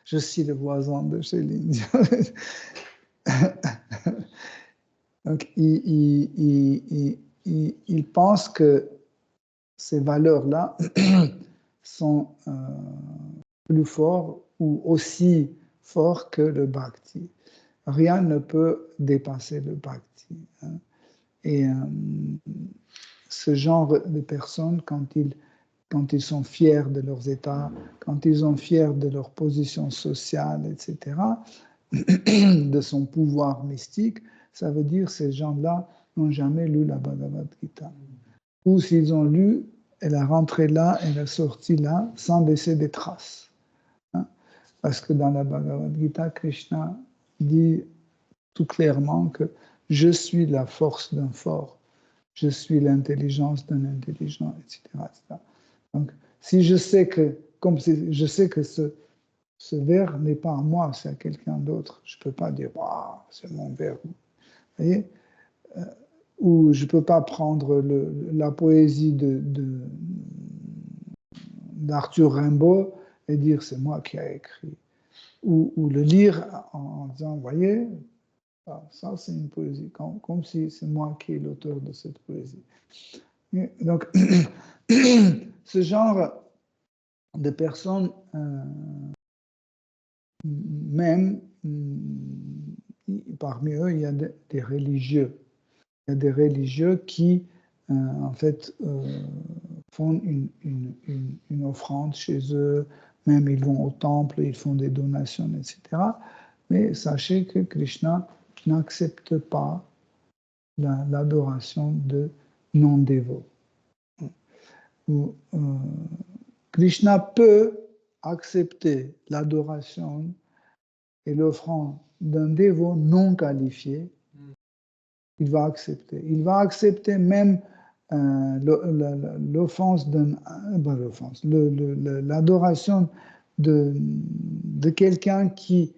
Je suis le voisin de Céline Dion. Donc, ils pensent que ces valeurs-là sont plus forts ou aussi forts que le bhakti. Rien ne peut dépasser le bhakti. Hein. Et ce genre de personnes, quand ils sont fiers de leurs états, quand ils sont fiers de leur position sociale, etc., de son pouvoir mystique, ça veut dire que ces gens-là n'ont jamais lu la Bhagavad Gita. Ou s'ils ont lu, elle est rentrée là, elle est sortie là, sans laisser des traces. Hein? Parce que dans la Bhagavad Gita, Krishna dit tout clairement que je suis la force d'un fort, je suis l'intelligence d'un intelligent, etc., etc. Donc, si je sais que, comme je sais que ce verre n'est pas à moi, c'est à quelqu'un d'autre, je ne peux pas dire oh, c'est mon verre. Vous voyez, ou je ne peux pas prendre la poésie d'Arthur Rimbaud et dire c'est moi qui ai écrit. Ou le lire en disant, vous voyez, ça c'est une poésie, comme si c'est moi qui est l'auteur de cette poésie. Et donc, ce genre de personnes, même parmi eux, il y a des religieux. Il y a des religieux qui, en fait, font une offrande chez eux, même ils vont au temple, ils font des donations, etc. Mais sachez que Krishna n'accepte pas l'adoration de non-dévots. Krishna peut accepter l'adoration et l'offrande d'un dévot non qualifié. Il va accepter. Il va accepter même l'offense l'adoration de quelqu'un qui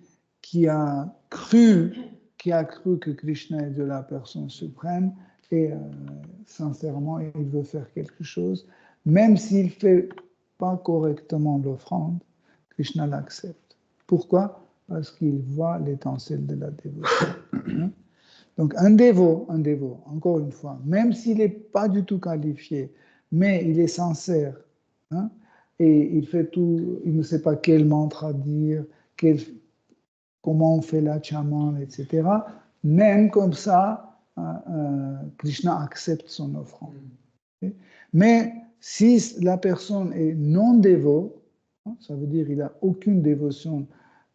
a cru que Krishna est de la personne suprême et sincèrement il veut faire quelque chose, même s'il ne fait pas correctement l'offrande, Krishna l'accepte. Pourquoi? Parce qu'il voit l'étincelle de la dévotion. Donc un dévot, encore une fois, même s'il n'est pas du tout qualifié, mais il est sincère, hein, et il fait tout, il ne sait pas quel mantra dire, comment on fait l'achaman, etc. Même comme ça, Krishna accepte son offrande. Okay? Mais si la personne est non dévot, hein, ça veut dire qu'il n'a aucune dévotion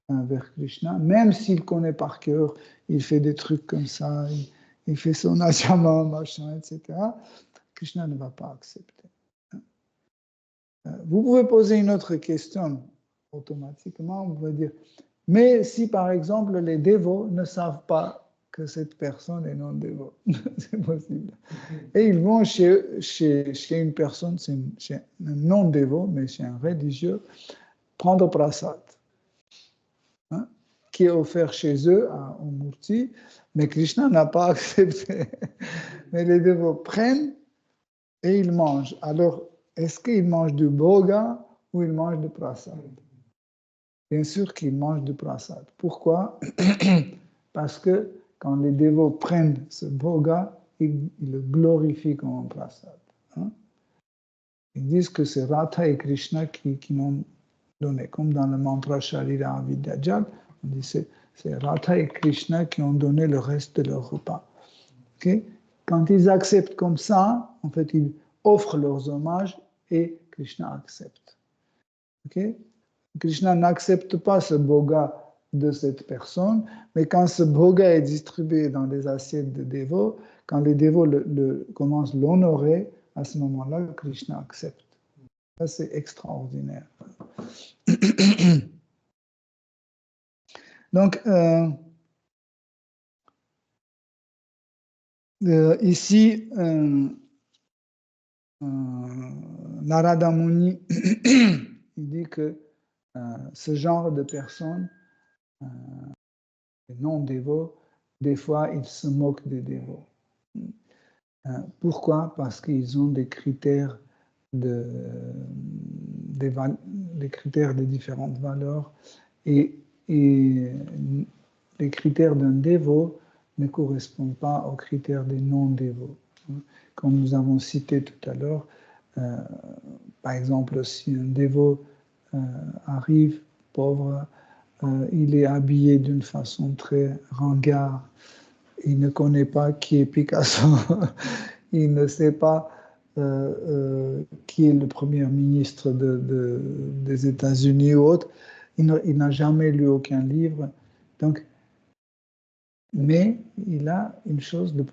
vers Krishna, même s'il connaît par cœur, il fait des trucs comme ça, il fait son achama, machin, etc. Krishna ne va pas accepter. Vous pouvez poser une autre question automatiquement, vous pouvez dire, mais si par exemple les dévots ne savent pas que cette personne est non dévot, c'est possible. Et ils vont chez une personne, chez un non dévot, mais chez un religieux, prendre prasad. Hein, qui est offert chez eux au Murti, mais Krishna n'a pas accepté. Mais les dévots prennent et ils mangent. Alors, est-ce qu'ils mangent du bhoga ou ils mangent du prasad? Bien sûr qu'ils mangent du prasad. Pourquoi? Parce que quand les dévots prennent ce bhoga, ils le glorifient comme un prasad. Hein? Ils disent que c'est Radha et Krishna qui l'ont donné. Comme dans le mantra Sharira Avidyajal, on dit c'est Radha et Krishna qui ont donné le reste de leur repas. Okay? Quand ils acceptent comme ça, en fait, ils offrent leurs hommages et Krishna accepte. Okay? Krishna n'accepte pas ce bhoga de cette personne, mais quand ce bhoga est distribué dans des assiettes de dévots, quand les dévots commencent à l'honorer, à ce moment-là, Krishna accepte. Ça, c'est extraordinaire. Donc, ici, Narada Muni il dit que ce genre de personnes, les non-dévots, des fois, ils se moquent des dévots. Pourquoi? Parce qu'ils ont des critères des critères de différentes valeurs et les critères d'un dévot ne correspondent pas aux critères des non-dévots. Comme nous avons cité tout à l'heure, par exemple, si un dévot arrive pauvre, il est habillé d'une façon très ringard, il ne connaît pas qui est Picasso, il ne sait pas qui est le premier ministre des États-Unis ou autre, il n'a jamais lu aucun livre. Donc, mais il a une chose la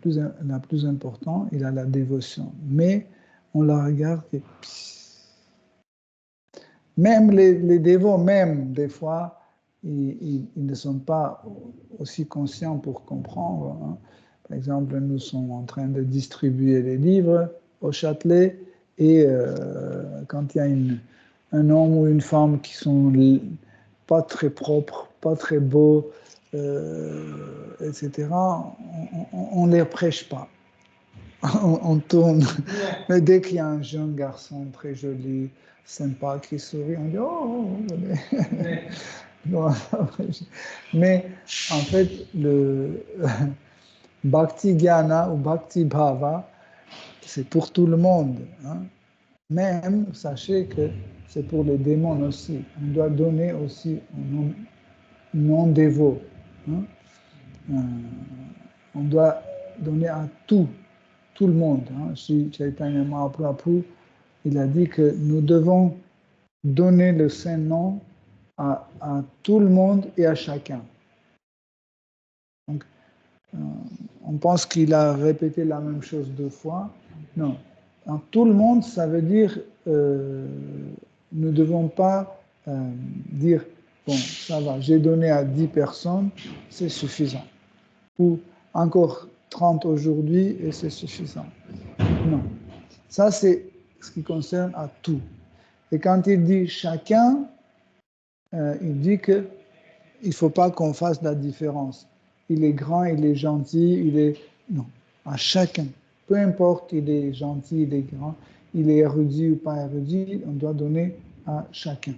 plus importante, il a la dévotion. Mais on la regarde et même les dévots, même des fois, ils ne sont pas aussi conscients pour comprendre. Hein. Par exemple, nous sommes en train de distribuer les livres au Châtelet et quand il y a un homme ou une femme qui sont pas très propres, pas très beaux, etc., on ne les prêche pas. On tourne. Mais dès qu'il y a un jeune garçon très joli, sympa, qui sourit, on dit « Oh, mais en fait, le Bhakti Gyana ou Bhakti Bhava, c'est pour tout le monde. Hein. Même, sachez que c'est pour les démons aussi. On doit donner aussi aux non-dévots. Hein. On doit donner à tout le monde. Hein. Si Chaitanya Mahaprabhu, il a dit que nous devons donner le Saint-Nom à tout le monde et à chacun. Donc, on pense qu'il a répété la même chose 2 fois. Non. À tout le monde, ça veut dire nous ne devons pas dire bon, ça va, j'ai donné à 10 personnes, c'est suffisant. Ou encore 30 aujourd'hui et c'est suffisant. Non. Ça, c'est ce qui concerne à tout. Et quand il dit chacun, il dit qu'il ne faut pas qu'on fasse la différence. Il est grand, il est gentil, il est... Non, à chacun. Peu importe, il est gentil, il est grand, il est érudit ou pas érudit, on doit donner à chacun.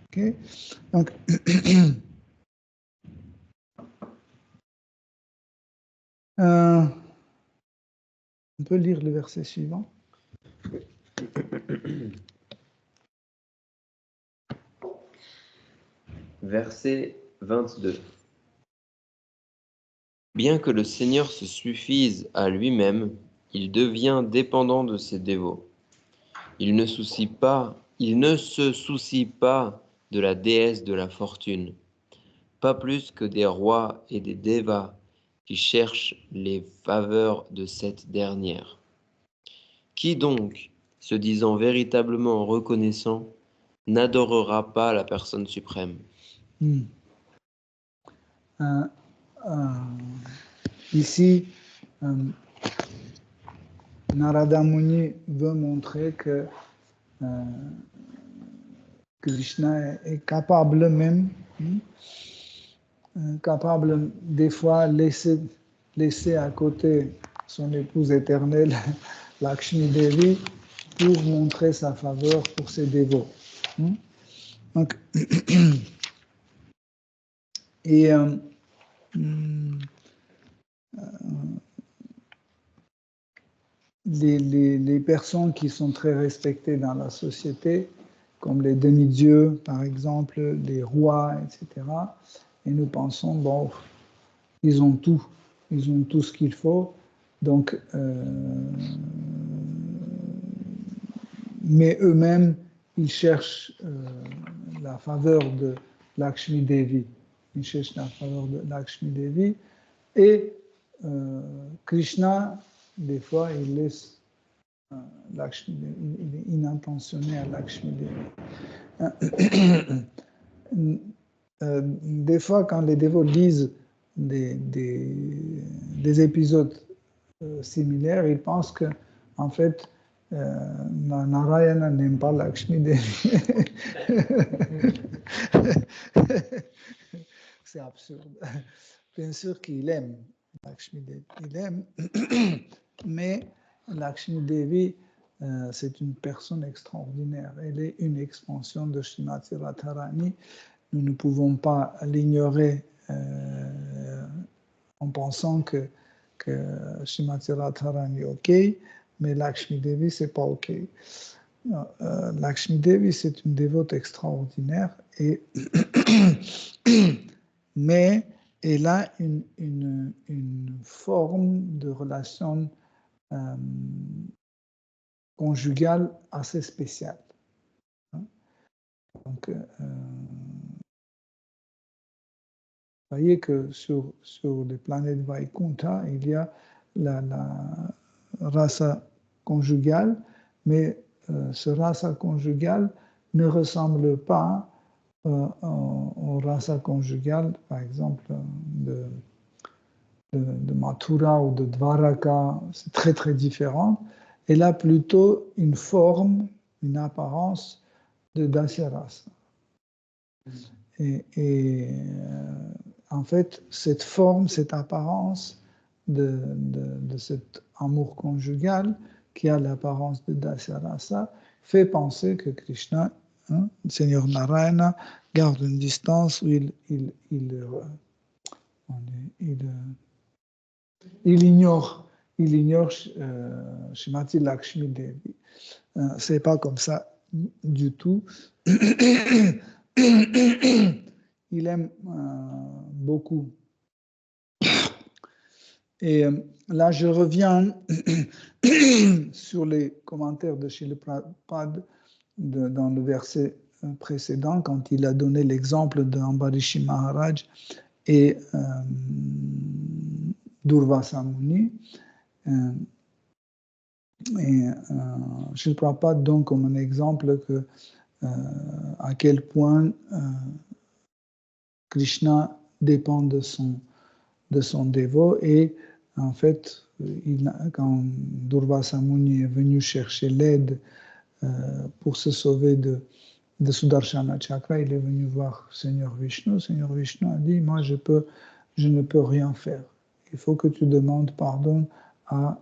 Okay? Donc, on peut lire le verset suivant. Verset 22. Bien que le Seigneur se suffise à lui-même, il devient dépendant de ses dévots. Il ne se soucie pas de la déesse de la fortune, pas plus que des rois et des dévas qui cherchent les faveurs de cette dernière. Qui donc, se disant véritablement reconnaissant, n'adorera pas la personne suprême? Ici, Narada Muni veut montrer que Krishna est capable même, capable des fois laisser à côté son épouse éternelle, Lakshmi Devi, pour montrer sa faveur pour ses dévots. Donc, et les personnes qui sont très respectées dans la société, comme les demi-dieux, par exemple, les rois, etc. Et nous pensons, bon, ils ont tout ce qu'il faut, donc, mais eux-mêmes, ils cherchent la faveur de Lakshmi Devi. Ils cherchent la faveur de Lakshmi Devi. Et Krishna, des fois, il laisse Lakshmi Devi, il est inattentionné à Lakshmi Devi. Des fois, quand les dévots lisent des épisodes similaires, ils pensent que, en fait, Narayana n'aime pas Lakshmi Devi. C'est absurde. Bien sûr qu'il aime Lakshmi Devi, il aime, mais Lakshmi Devi, c'est une personne extraordinaire. Elle est une expansion de Srimati Radharani. Nous ne pouvons pas l'ignorer en pensant que Srimati Radharani est OK, mais Lakshmi Devi, c'est pas OK. Lakshmi Devi, c'est une dévote extraordinaire, mais elle a une forme de relation conjugale assez spéciale. Donc, vous voyez que sur les planètes Vaikuntha, il y a la rasa conjugale, mais ce rasa conjugale ne ressemble pas au rasa conjugal, par exemple, de Mathura ou de Dvaraka. C'est très très différent. Elle a plutôt une forme, une apparence de Dasyarasa. Et en fait, cette forme, cette apparence de cet amour conjugal qui a l'apparence de Dasyarasa fait penser que Krishna, le Seigneur Narayana, garde une distance où il ignore Srimati Lakshmi Devi. C'est pas comme ça du tout. Il aime beaucoup. Et là, je reviens sur les commentaires de Srila Prabhupada dans le verset précédent, quand il a donné l'exemple d'Ambarishi Maharaj et Durvasa Muni. Et Srila Prabhupada donne comme un exemple que à quel point Krishna dépend de son dévot, et en fait, quand Durvasa Muni est venu chercher l'aide pour se sauver de Sudarshana Chakra, il est venu voir Seigneur Vishnu. Seigneur Vishnu a dit, moi je ne peux rien faire. Il faut que tu demandes pardon à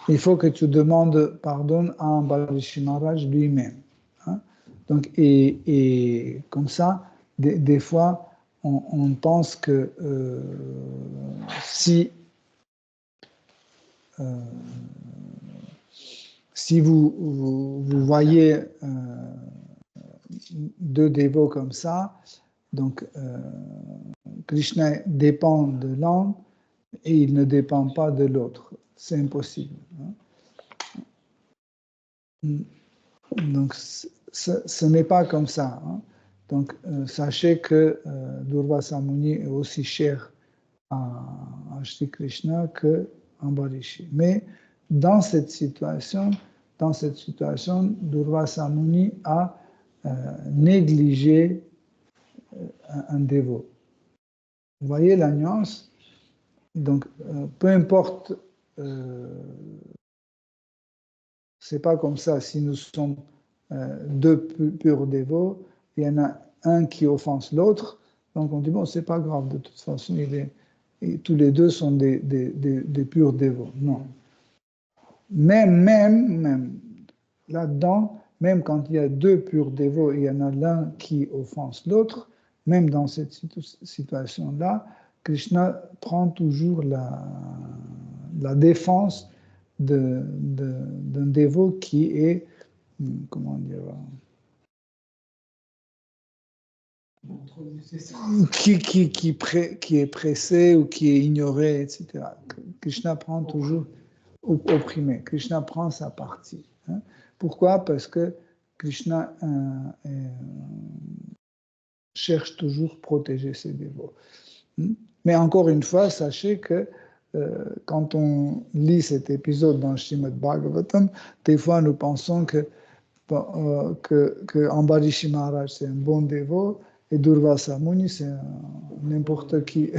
il faut que tu demandes pardon à Ambarishi Maharaj lui-même. Hein? Donc, et comme ça, des fois, on pense que si vous voyez deux dévots comme ça, donc Krishna dépend de l'un et il ne dépend pas de l'autre. C'est impossible. Hein? Donc, ce n'est pas comme ça. Hein? Donc, sachez que Durvasa Muni est aussi cher à Shri Krishna que Ambarishi. Mais dans cette situation, Durvasa Muni a négligé un dévot. Vous voyez la nuance? Donc, peu importe, c'est pas comme ça. Si nous sommes deux purs dévots, il y en a un qui offense l'autre, donc on dit, bon, c'est pas grave, de toute façon, tous les deux sont des purs dévots. Non. Même là-dedans, même quand il y a deux purs dévots, il y en a l'un qui offense l'autre, même dans cette situation-là, Krishna prend toujours la défense d'un dévot qui est, comment dire, qui est pressé ou qui est ignoré, etc. Krishna prend toujours opprimé. Krishna prend sa partie. Hein. Pourquoi? Parce que Krishna cherche toujours à protéger ses dévots. Mais encore une fois, sachez que quand on lit cet épisode dans Srimad Bhagavatam, des fois nous pensons que Ambarishi Maharaj c'est un bon dévot et Durvasa Muni c'est n'importe qui.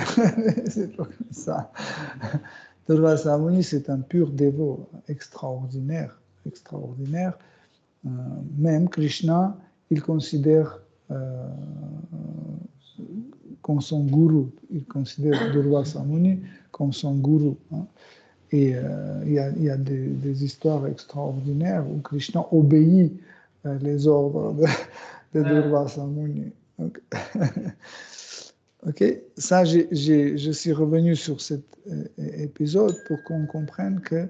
C'est pas comme ça. Durvasa Muni c'est un pur dévot, extraordinaire. Même Krishna, il considère comme son gourou. Il considère Durvasa Muni comme son gourou. Hein. Et il y a des histoires extraordinaires où Krishna obéit les ordres de Durvasa Muni. Donc, ok, ça, je suis revenu sur cet épisode pour qu'on comprenne que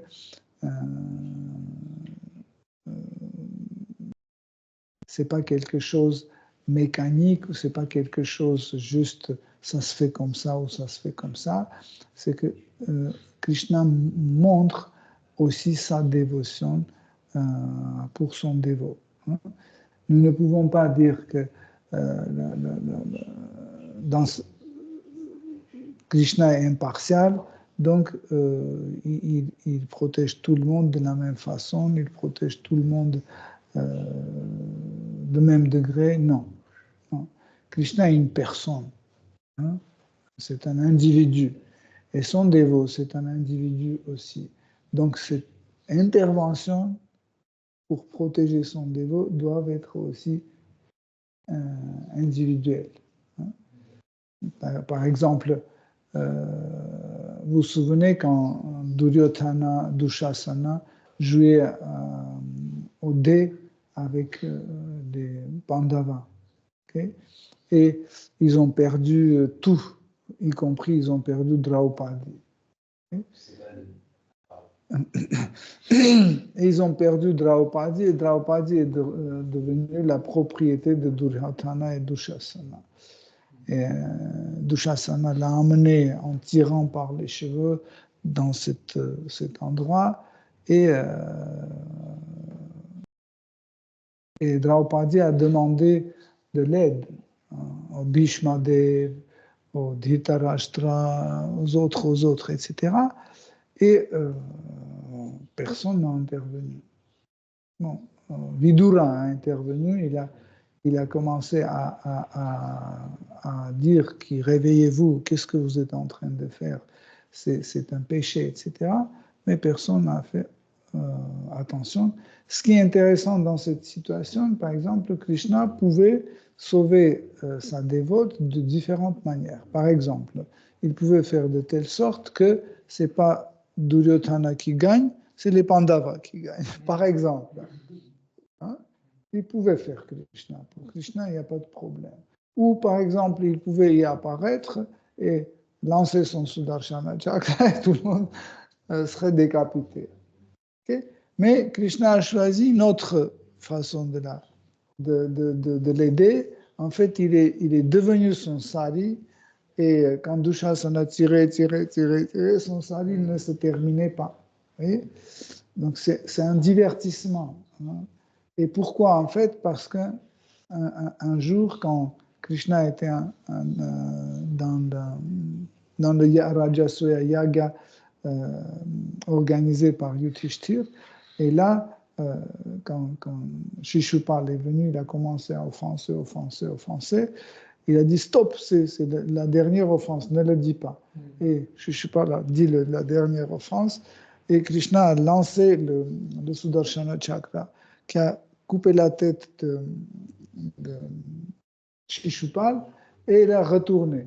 c'est pas quelque chose mécanique ou c'est pas quelque chose juste ça se fait comme ça ou ça se fait comme ça. C'est que Krishna montre aussi sa dévotion pour son dévot. Hein. Nous ne pouvons pas dire que Krishna est impartial, donc il protège tout le monde de la même façon, il protège tout le monde de même degré. Non. Krishna est une personne. Hein. C'est un individu. Et son dévot, c'est un individu aussi. Donc cette intervention pour protéger son dévot doit être aussi individuelle. Hein. Par exemple, vous vous souvenez quand Duryodhana, Dushasana jouaient au dé avec des Pandavas. Okay? Et ils ont perdu tout, y compris ils ont perdu Draupadi. Okay? Et ils ont perdu Draupadi et Draupadi est devenue la propriété de Duryodhana et Dushasana. Et Dushasana l'a amené en tirant par les cheveux dans cet endroit et Draupadi a demandé de l'aide au Bhishma Dev, au Dhritarashtra, aux autres, etc. Et personne n'a intervenu. Bon, Vidura a intervenu, il a commencé à dire réveillez-vous, qu'est-ce que vous êtes en train de faire? C'est un péché, etc. Mais personne n'a fait attention. Ce qui est intéressant dans cette situation, par exemple, Krishna pouvait sauver sa dévote de différentes manières. Par exemple, il pouvait faire de telle sorte que ce n'est pas Duryodhana qui gagne, c'est les Pandavas qui gagnent, par exemple. Hein? Il pouvait faire Krishna. Pour Krishna, il n'y a pas de problème. Ou, par exemple, il pouvait y apparaître et lancer son Sudarshana Chakra et tout le monde serait décapité. Okay? Mais Krishna a choisi une autre façon de l'aider. En fait, il est devenu son sari et quand Dushasana tirait, son sari ne se terminait pas. Okay? Donc, c'est un divertissement. Hein? Et pourquoi en fait? Parce qu'un jour, quand Krishna était dans le Rajasuya Yaga organisé par Yudhishthir, et là, quand Shishupal est venu, il a commencé à offenser. Il a dit stop, c'est la dernière offense, ne le dis pas. Et Shishupal a dit la dernière offense, et Krishna a lancé le Sudarshana Chakra, qui a coupé la tête de Shishupal, et il a retourné.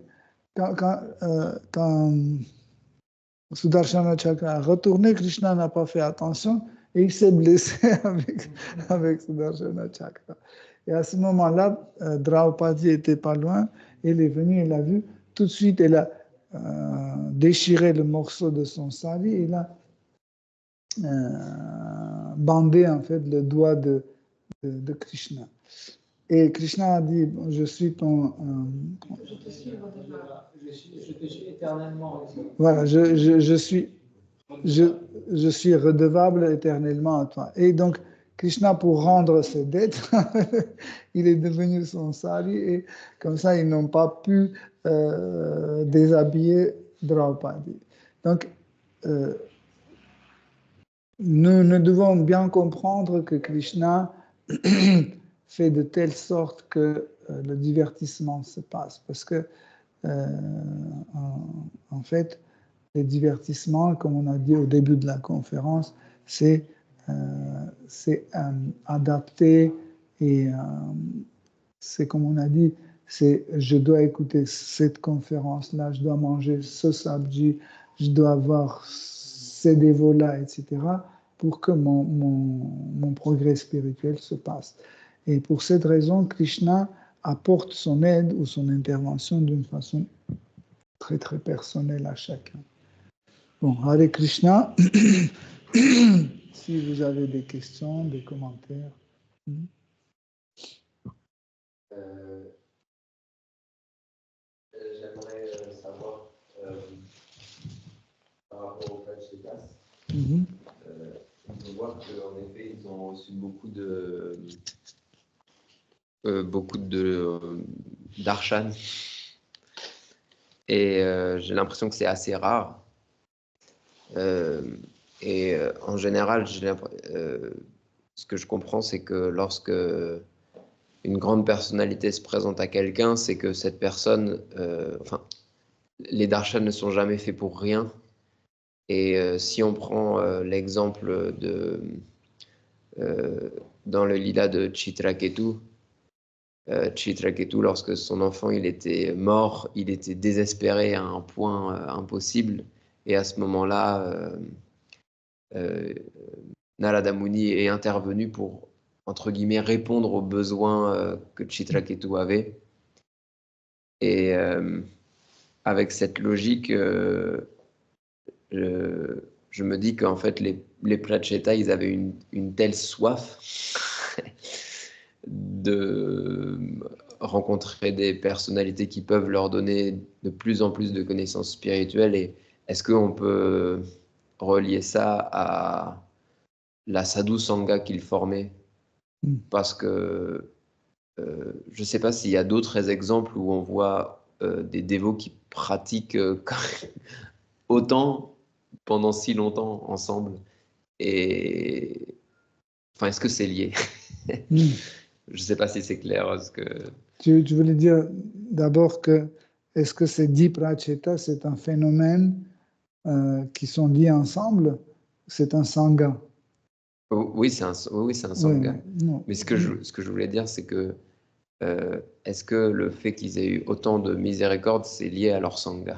Quand Sudarshana Chakra a retourné, Krishna n'a pas fait attention, et il s'est blessé avec Sudarshana Chakra. Et à ce moment-là, Draupadi était pas loin, elle est venue, elle a vu, tout de suite, elle a déchiré le morceau de son sari, et il a bandé en fait le doigt de Krishna. Et Krishna a dit, je suis ton... Je te suis éternellement. Voilà, je suis redevable éternellement à toi. Et donc, Krishna, pour rendre ses dettes, il est devenu son sari, et comme ça, ils n'ont pas pu déshabiller Draupadi. Donc, nous devons bien comprendre que Krishna fait de telle sorte que le divertissement se passe. Parce que, en fait, le divertissement, comme on a dit au début de la conférence, c'est adapté et c'est comme on a dit, c'est je dois écouter cette conférence-là, je dois manger ce sabji, je dois avoir ces dévots-là, etc., pour que mon progrès spirituel se passe. Et pour cette raison, Krishna apporte son aide ou son intervention d'une façon très très personnelle à chacun. Bon, Hare Krishna, si vous avez des questions, des commentaires. J'aimerais savoir par rapport aux Prachetas. On peut voir qu'en effet, ils ont reçu beaucoup de darshan. Et j'ai l'impression que c'est assez rare. En général, ce que je comprends, c'est que lorsque une grande personnalité se présente à quelqu'un, c'est que cette personne, les darshans ne sont jamais faits pour rien. Et si on prend l'exemple dans le lila de Chitraketu, lorsque son enfant il était mort, il était désespéré à un point impossible. Et à ce moment-là, Narada Muni est intervenu pour, entre guillemets, répondre aux besoins que Chitraketu avait. Et avec cette logique, je me dis qu'en fait, les Prachetas, ils avaient une telle soif de rencontrer des personnalités qui peuvent leur donner de plus en plus de connaissances spirituelles. Et est-ce qu'on peut relier ça à la sadhu sangha qu'ils formaient? Parce que je ne sais pas s'il y a d'autres exemples où on voit des dévots qui pratiquent autant pendant si longtemps ensemble. Et enfin, est-ce que c'est lié? Je ne sais pas si c'est clair. Tu voulais dire d'abord que est-ce que ces 10 prachetas, c'est un phénomène qui sont liés ensemble? C'est un sangha. Oui, c'est un sangha. Mais ce que je voulais dire, c'est que est-ce que le fait qu'ils aient eu autant de miséricorde, c'est lié à leur sangha?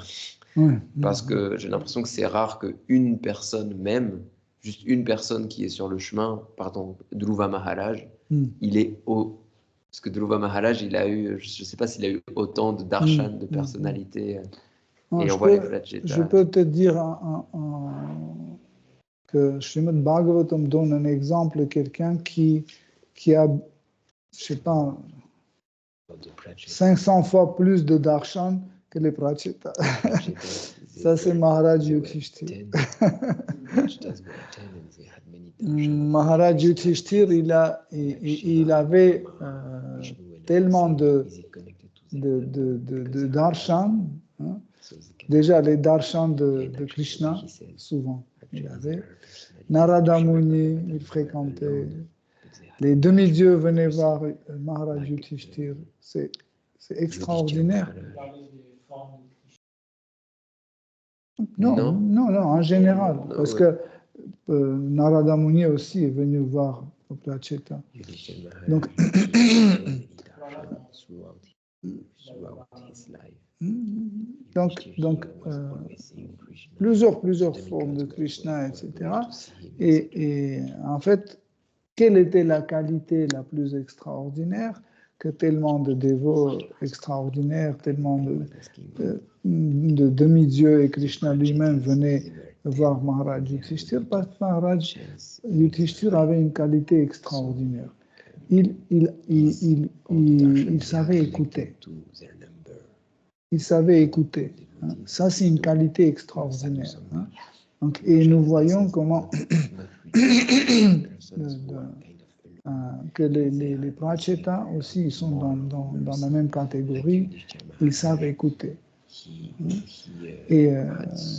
Parce que j'ai l'impression que c'est rare qu'une personne même, juste une personne qui est sur le chemin, pardon, Dhruva Maharaj, il est parce que Dhruva Maharaj, il a eu, je ne sais pas s'il a eu autant de darshan, de personnalités. Et on voit les Prachetas. Je peux te dire que Srimad Bhagavatam donne un exemple de quelqu'un qui a, je sais pas, 500 fois plus de darshan que les Prachetas. Ça, c'est Maharaj Yudhishthir. Maharaj Yudhishthir, il avait tellement de darshan. Hein. Déjà, les darshan de Krishna, souvent, il avait. Narada Muni, il fréquentait. Les demi-dieux venaient voir Maharaj Yudhishthir. C'est extraordinaire. Non, en général. Parce que Narada Muni aussi est venu voir Pracheta. Donc, plusieurs formes de Krishna, etc. Et en fait, quelle était la qualité la plus extraordinaire que tellement de dévots extraordinaires, tellement de demi-dieux et Krishna lui-même venaient voir Maharaj Yudhishthir, parce que Maharaj Yudhishthir avait une qualité extraordinaire. Il savait écouter. Il savait écouter. Hein. Ça, c'est une qualité extraordinaire. Hein. Donc, et nous voyons comment que les Prachetas aussi ils sont dans la même catégorie. Ils savent écouter. Et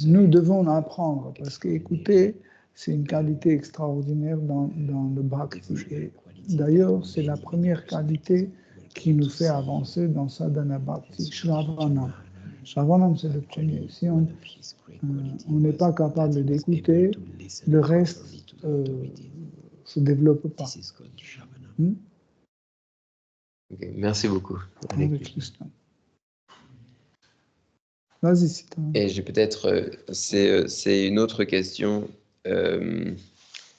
nous devons apprendre, parce que écouter, c'est une qualité extraordinaire dans le bhakti. Et d'ailleurs, c'est la première qualité qui nous fait avancer dans sadhana bhakti, shravanam. Shravanam, c'est le premier. Si on n'est pas capable d'écouter, le reste se développe pas. Okay, merci beaucoup. Vas-y, si tu Et j'ai peut-être, c'est une autre question.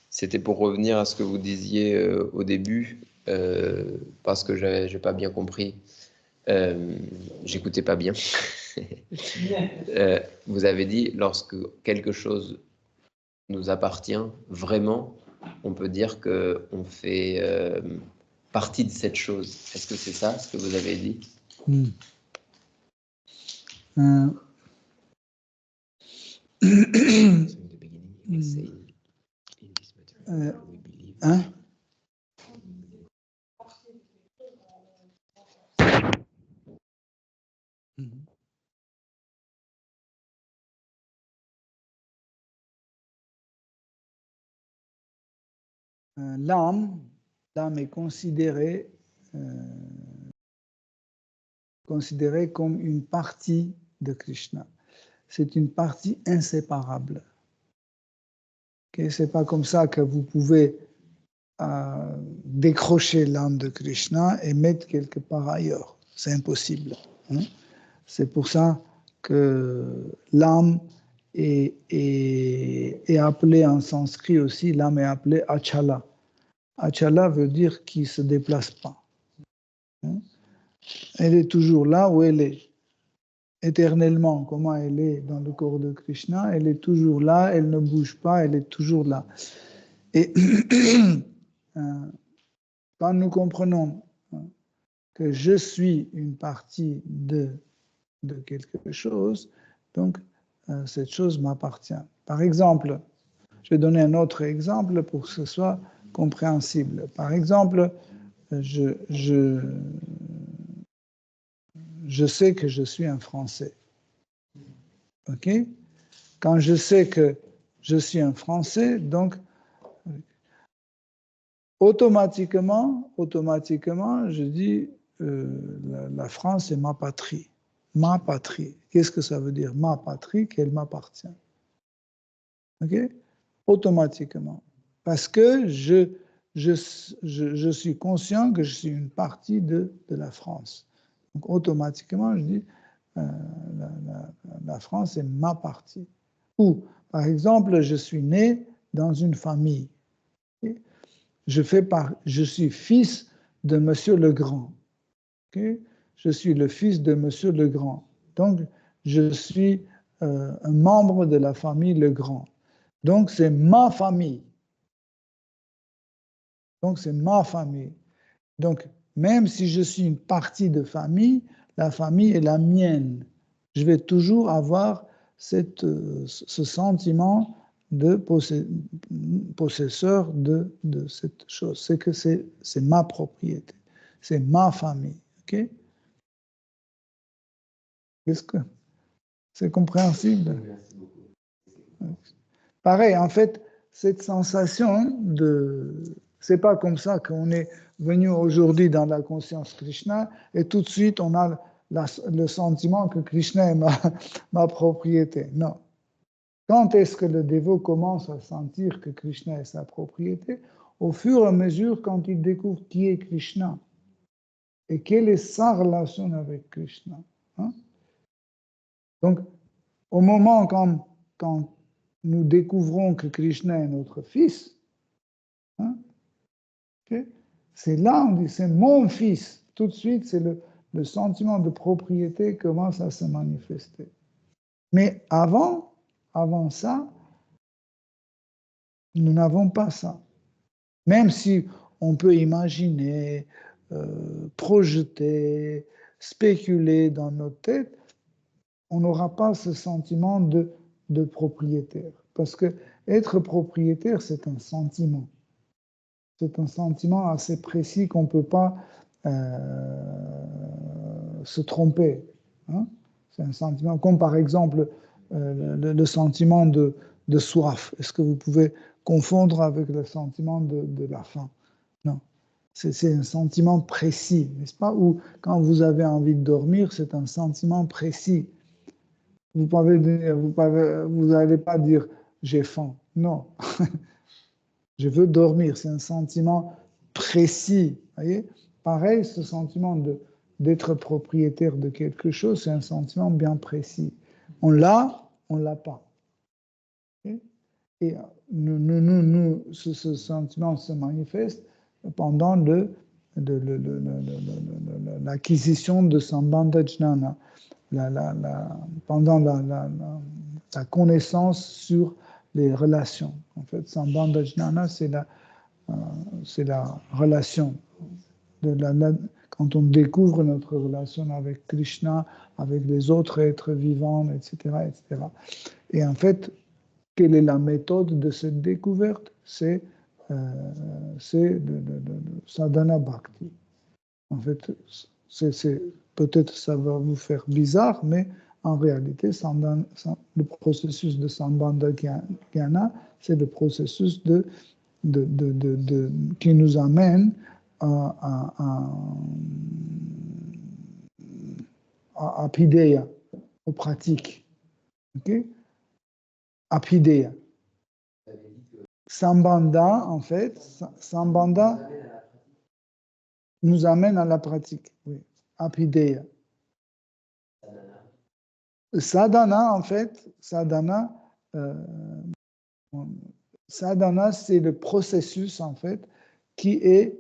C'était pour revenir à ce que vous disiez au début, parce que j'ai pas bien compris. J'écoutais pas bien. Vous avez dit, lorsque quelque chose nous appartient vraiment, on peut dire qu'on fait partie de cette chose. Est-ce que c'est ça ce que vous avez dit? L'âme est considérée comme une partie de Krishna. C'est une partie inséparable. Okay? Ce n'est pas comme ça que vous pouvez décrocher l'âme de Krishna et mettre quelque part ailleurs. C'est impossible. Hein? C'est pour ça que l'âme est appelée en sanskrit aussi, l'âme est appelée achala. Achala veut dire qui ne se déplace pas. Hein? Elle est toujours là où elle est. Éternellement, comment elle est dans le corps de Krishna, elle est toujours là, elle ne bouge pas, elle est toujours là. Et quand nous comprenons que je suis une partie de quelque chose, donc cette chose m'appartient. Par exemple, je vais donner un autre exemple pour que ce soit compréhensible. Par exemple, je sais que je suis un Français. OK? Quand je sais que je suis un Français, donc automatiquement, je dis la France est ma patrie. Ma patrie. Qu'est-ce que ça veut dire? Ma patrie, qu'elle m'appartient. OK? Automatiquement. Parce que je suis conscient que je suis une partie de la France. Donc automatiquement, je dis la France est ma partie. Ou, par exemple, je suis né dans une famille. Okay? Je suis fils de Monsieur Legrand. Okay? Je suis le fils de Monsieur Legrand. Donc, je suis un membre de la famille Legrand. Donc, c'est ma famille. Donc, c'est ma famille. Donc, même si je suis une partie de famille, la famille est la mienne. Je vais toujours avoir ce sentiment de possesseur de cette chose. C'est que c'est ma propriété. C'est ma famille. OK? Est-ce que c'est compréhensible? Merci beaucoup. Pareil, en fait, cette sensation c'est pas comme ça qu'on est venu aujourd'hui dans la conscience Krishna et tout de suite on a le sentiment que Krishna est ma propriété. Non. Quand est-ce que le dévot commence à sentir que Krishna est sa propriété? Au fur et à mesure quand il découvre qui est Krishna et quelle est sa relation avec Krishna. Hein? Donc, au moment quand nous découvrons que Krishna est notre fils, hein, okay, c'est là, on dit, c'est mon fils. Tout de suite, c'est le sentiment de propriété commence à se manifester. Mais avant ça, nous n'avons pas ça. Même si on peut imaginer, projeter, spéculer dans notre tête, on n'aura pas ce sentiment de propriétaire. Parce que être propriétaire, c'est un sentiment. C'est un sentiment assez précis qu'on ne peut pas se tromper. Hein? C'est un sentiment comme par exemple le sentiment de soif. Est-ce que vous pouvez confondre avec le sentiment de la faim? Non. C'est un sentiment précis, n'est-ce pas? Ou quand vous avez envie de dormir, c'est un sentiment précis. Vous n'allez pas dire j'ai faim. Non. Je veux dormir. C'est un sentiment précis. Voyez? Pareil, ce sentiment d'être propriétaire de quelque chose, c'est un sentiment bien précis. On l'a pas. Okay? Et ce sentiment se manifeste pendant l'acquisition de Sambandha Jnana, pendant la connaissance sur les relations. En fait, Sambandha Jnana, c'est la relation. Quand on découvre notre relation avec Krishna, avec les autres êtres vivants, etc., etc. Et en fait, quelle est la méthode de cette découverte? C'est sadhana bhakti. En fait, peut-être ça va vous faire bizarre, mais en réalité, le processus de Sambandha Jnana, c'est le processus qui nous amène à Abhideya, aux pratiques. Okay? Abhideya. Sambandha, en fait, Sambandha nous amène à la pratique. Oui. Abhideya. Sadhana, en fait, sadhana, c'est le processus, en fait, qui est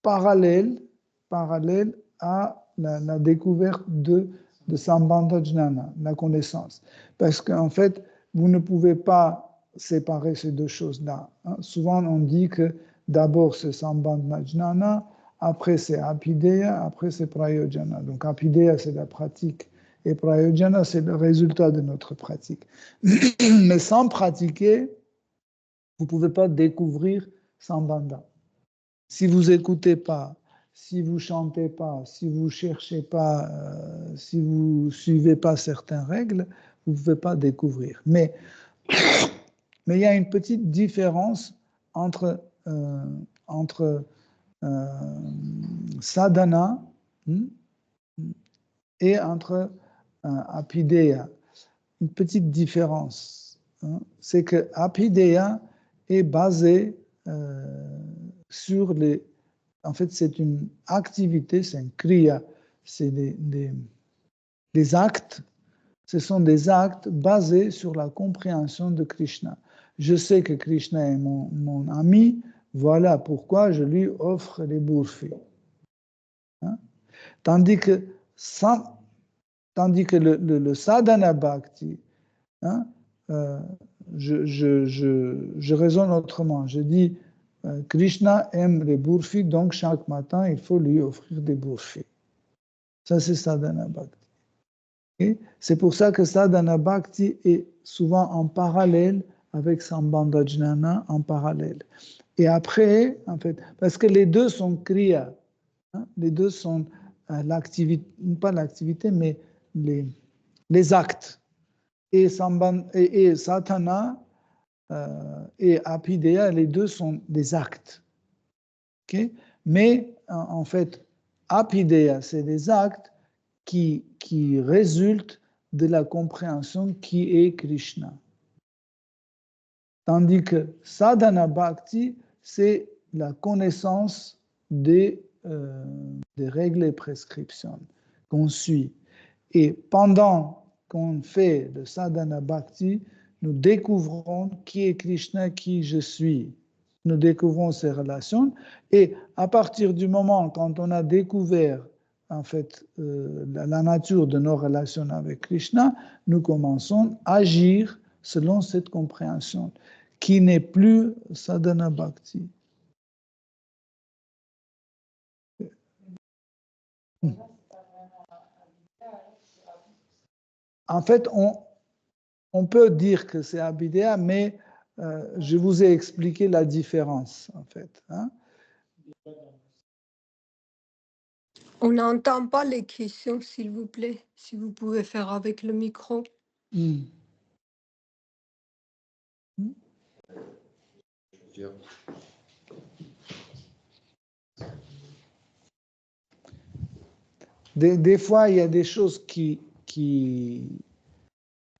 parallèle à la découverte de Sambandha Jnana, la connaissance. Parce qu'en fait, vous ne pouvez pas séparer ces deux choses-là. Hein. Souvent, on dit que d'abord c'est Sambandha Jnana, après c'est Abhideya, après c'est Prayojana. Donc Abhideya, c'est la pratique, et Prayojana, c'est le résultat de notre pratique. Mais sans pratiquer, vous ne pouvez pas découvrir Sambandha. Si vous n'écoutez pas, si vous ne chantez pas, si vous ne cherchez pas, si vous ne suivez pas certaines règles, vous ne pouvez pas découvrir. Mais il y a une petite différence entre sadhana et entre abhideya. Une petite différence. Hein, c'est que abhideya est basé sur les... En fait, c'est une activité, c'est un kriya, c'est des actes. Ce sont des actes basés sur la compréhension de Krishna. Je sais que Krishna est mon ami, voilà pourquoi je lui offre les burfis. Hein? Tandis que le sadhana bhakti, hein, je raisonne autrement. Je dis, Krishna aime les burfis, donc chaque matin, il faut lui offrir des burfis. Ça, c'est sadhana bhakti. Okay? C'est pour ça que sadhana bhakti est souvent en parallèle avec Sambandha Jnana, en parallèle. Et après, en fait, parce que les deux sont kriya, hein, les deux sont l'activité, pas l'activité, mais les actes. Et sadhana et abhideya, les deux sont des actes. Okay? Mais en fait, abhideya, c'est des actes qui résultent de la compréhension qui est Krishna. Tandis que sadhana bhakti, c'est la connaissance des règles et prescriptions qu'on suit. Et pendant qu'on fait le sadhana bhakti, nous découvrons qui est Krishna, qui je suis. Nous découvrons ces relations. Et à partir du moment quand on a découvert en fait la nature de nos relations avec Krishna, nous commençons à agir selon cette compréhension, qui n'est plus sadhana bhakti. En fait, on peut dire que c'est abhideya, mais je vous ai expliqué la différence, en fait. Hein? On n'entend pas les questions, s'il vous plaît. Si vous pouvez faire avec le micro. Des fois, il y a des choses qui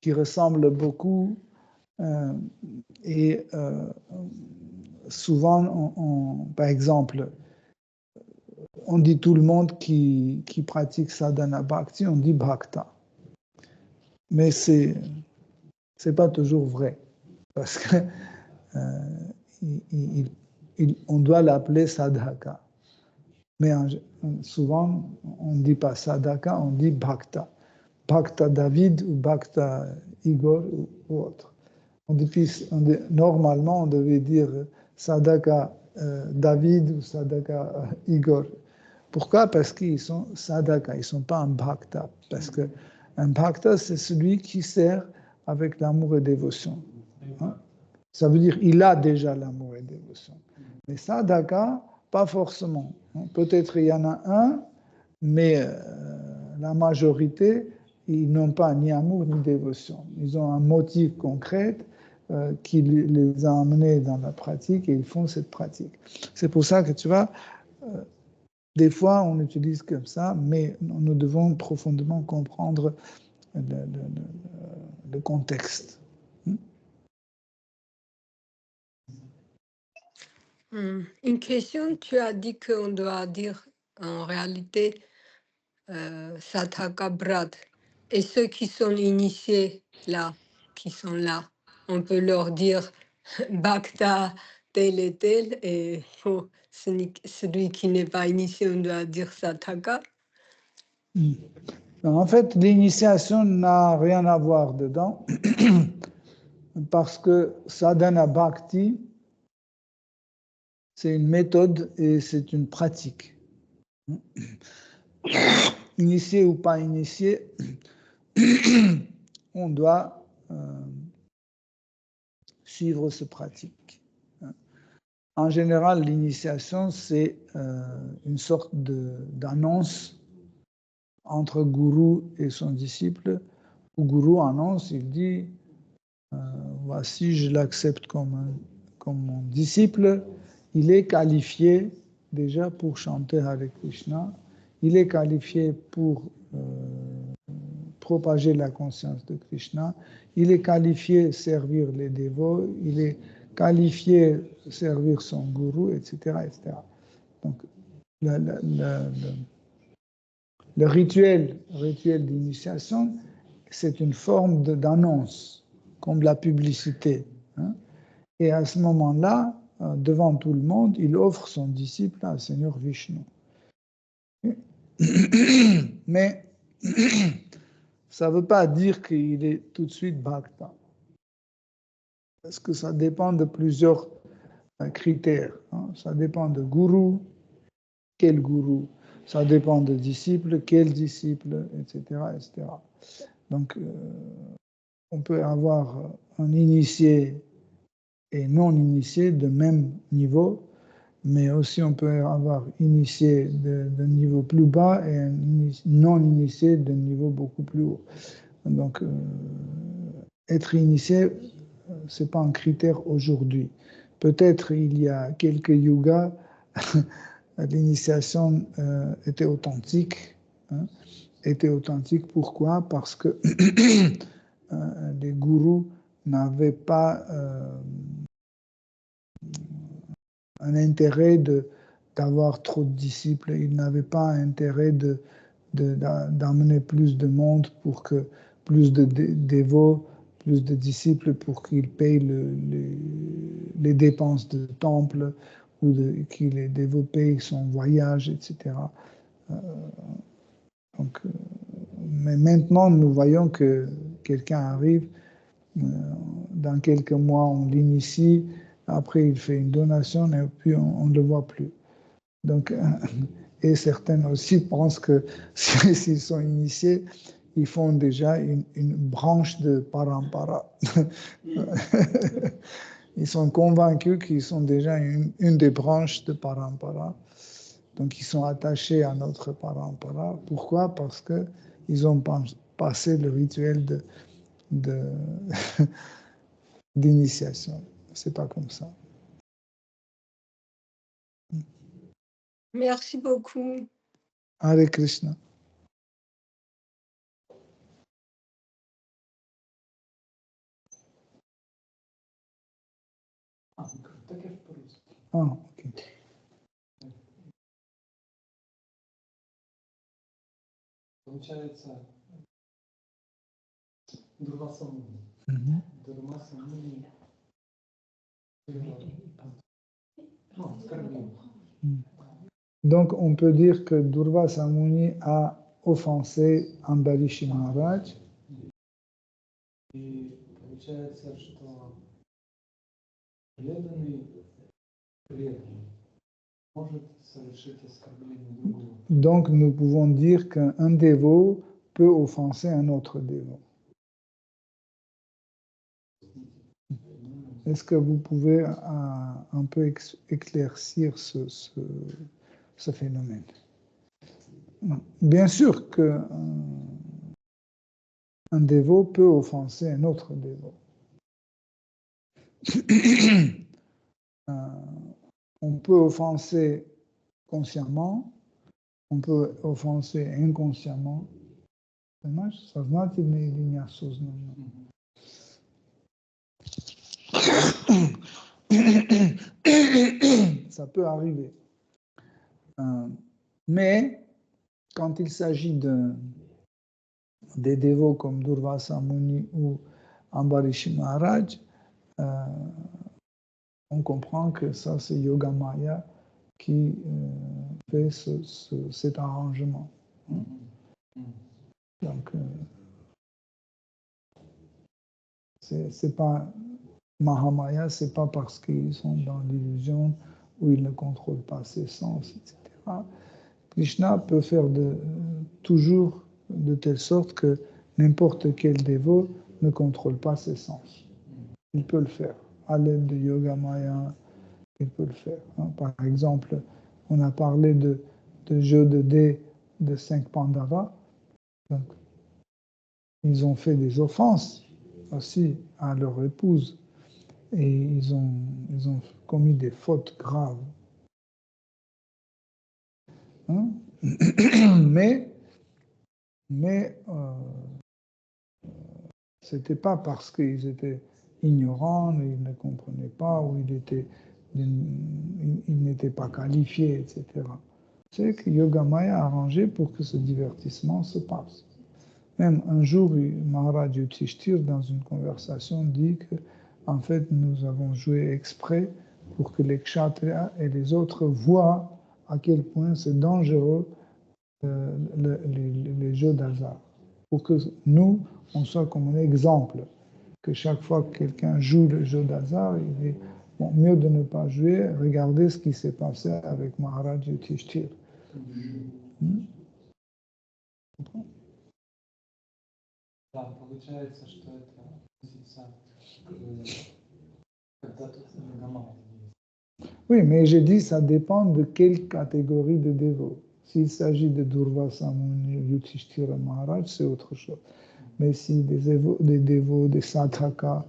ressemblent beaucoup et souvent, par exemple, on dit tout le monde qui pratique sadhana bhakti, on dit bhakta. Mais c'est pas toujours vrai. Parce que on doit l'appeler sadhaka. Mais souvent, on ne dit pas sadhaka, on dit bhakta. Bhakta David ou bhakta Igor ou autre. Normalement, on devait dire sadhaka David ou sadhaka Igor. Pourquoi? Parce qu'ils sont sadhaka, ils ne sont pas un bhakta. Parce qu'un bhakta, c'est celui qui sert avec l'amour et dévotion. Hein? Ça veut dire qu'il a déjà l'amour et dévotion. Mais sadhaka, pas forcément. Peut-être il y en a un, mais la majorité, ils n'ont pas ni amour ni dévotion. Ils ont un motif concret qui les a amenés dans la pratique et ils font cette pratique. C'est pour ça que tu vois, des fois on utilise comme ça, mais nous devons profondément comprendre le contexte. Une question, tu as dit qu'on doit dire en réalité Sataka Brad. Et ceux qui sont initiés là, qui sont là, on peut leur dire Bhakta tel et tel, et pour celui qui n'est pas initié, on doit dire Sataka. En fait, l'initiation n'a rien à voir dedans, parce que sadhana bhakti, c'est une méthode et c'est une pratique. Initié ou pas initié, on doit suivre cette pratique. En général, l'initiation, c'est une sorte d'annonce entre gourou et son disciple. Le gourou annonce, il dit voici, je l'accepte comme mon disciple. Il est qualifié déjà pour chanter Hare Krishna. Il est qualifié pour propager la conscience de Krishna. Il est qualifié servir les dévots. Il est qualifié servir son gourou, etc., etc. Donc, le rituel d'initiation, c'est une forme d'annonce, comme la publicité. Hein. Et à ce moment-là, devant tout le monde, il offre son disciple à Seigneur Vishnu. Mais ça ne veut pas dire qu'il est tout de suite bhakta. Parce que ça dépend de plusieurs critères. Hein. Ça dépend de gourou, quel gourou. Ça dépend de disciple, quel disciple, etc. etc. Donc, on peut avoir un initié et non initié de même niveau, mais aussi on peut avoir initié de niveau plus bas et un non initié de niveau beaucoup plus haut. Donc, être initié, ce n'est pas un critère aujourd'hui. Peut-être il y a quelques yugas, l'initiation était authentique. Hein, était authentique. Pourquoi? Parce que les gourous n'avaient pas un intérêt d'avoir trop de disciples. Ils n'avaient pas intérêt d'amener plus de monde pour que plus de dévots, plus de disciples pour qu'ils payent les dépenses de temple ou que les dévots payent son voyage, etc. Donc, mais maintenant, nous voyons que quelqu'un arrive, dans quelques mois, on l'initie, après il fait une donation et puis on ne le voit plus. Donc, et certains aussi pensent que s'ils sont initiés, ils font déjà une branche de parampara. Ils sont convaincus qu'ils sont déjà une des branches de parampara. Donc, ils sont attachés à notre parampara. Pourquoi? Parce qu'ils ont passé le rituel de d'initiation. C'est pas comme ça. Merci beaucoup. Hare Krishna. Таке ж по-русски. Окей. Получается, Дурвасамуни. Мгм. Дурвасамуни. Ну, оскорбление. Donc, on peut dire que Durvasa Muni a offensé Ambarishi Maharaj. И получается, что преданный может совершить оскорбление другого. Donc, nous pouvons dire qu'un dévot peut offenser un autre dévot. Est-ce que vous pouvez un peu éclaircir ce phénomène? Bien sûr qu'un dévot peut offenser un autre dévot. On peut offenser consciemment, on peut offenser inconsciemment. Сознательно или неосознанно. Ça peut arriver. Mais quand il s'agit des dévots comme Durvasa Muni ou Ambarishi Maharaj, on comprend que ça c'est Yoga Maya qui fait cet arrangement. Donc, c'est pas Mahamaya, c'est pas parce qu'ils sont dans l'illusion où ils ne contrôlent pas ses sens, etc. Krishna peut faire toujours de telle sorte que n'importe quel dévot ne contrôle pas ses sens. Il peut le faire. À l'aide de Yoga Maya, il peut le faire. Par exemple, on a parlé de jeu de dés de 5 Pandavas. Donc, ils ont fait des offenses aussi à leur épouse et ils ont commis des fautes graves. Mais c'était pas parce qu'ils étaient ignorants, ils ne comprenaient pas, ou ils n'étaient pas qualifiés, etc. C'est que Yoga Maya a arrangé pour que ce divertissement se passe. Même un jour, Maharaj Yudhishthira, dans une conversation, dit que, en fait, nous avons joué exprès pour que les kshatriyas et les autres voient à quel point c'est dangereux les jeux d'hasard. Pour que nous, on soit comme un exemple, que chaque fois que quelqu'un joue le jeu d'hasard, il dit bon, mieux de ne pas jouer, regardez ce qui s'est passé avec Maharaj Yudhishthira. Да, получается, что это относится когда тут Йога-майя. Oui, mais j'ai dit ça dépend de quelle catégorie de dévots. S'il s'agit de Durvasa Muni, Yudhishthira Maharaj, c'est autre chose. Mais si des dévots, des sadhakas,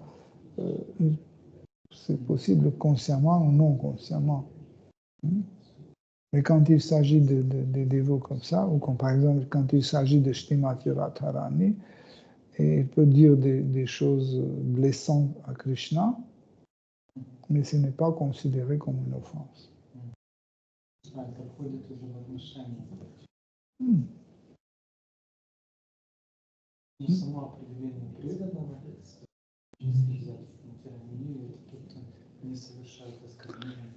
c'est possible consciemment ou non consciemment. Mais quand il s'agit de dévots comme ça, ou comme par exemple quand il s'agit de Shrimati Radharani, et il peut dire des choses blessantes à Krishna, mais ce n'est pas considéré comme une offense. Это входит уже в отношения. Но само определение преданного, если взять материальный, это тот, кто не совершает оскорбления.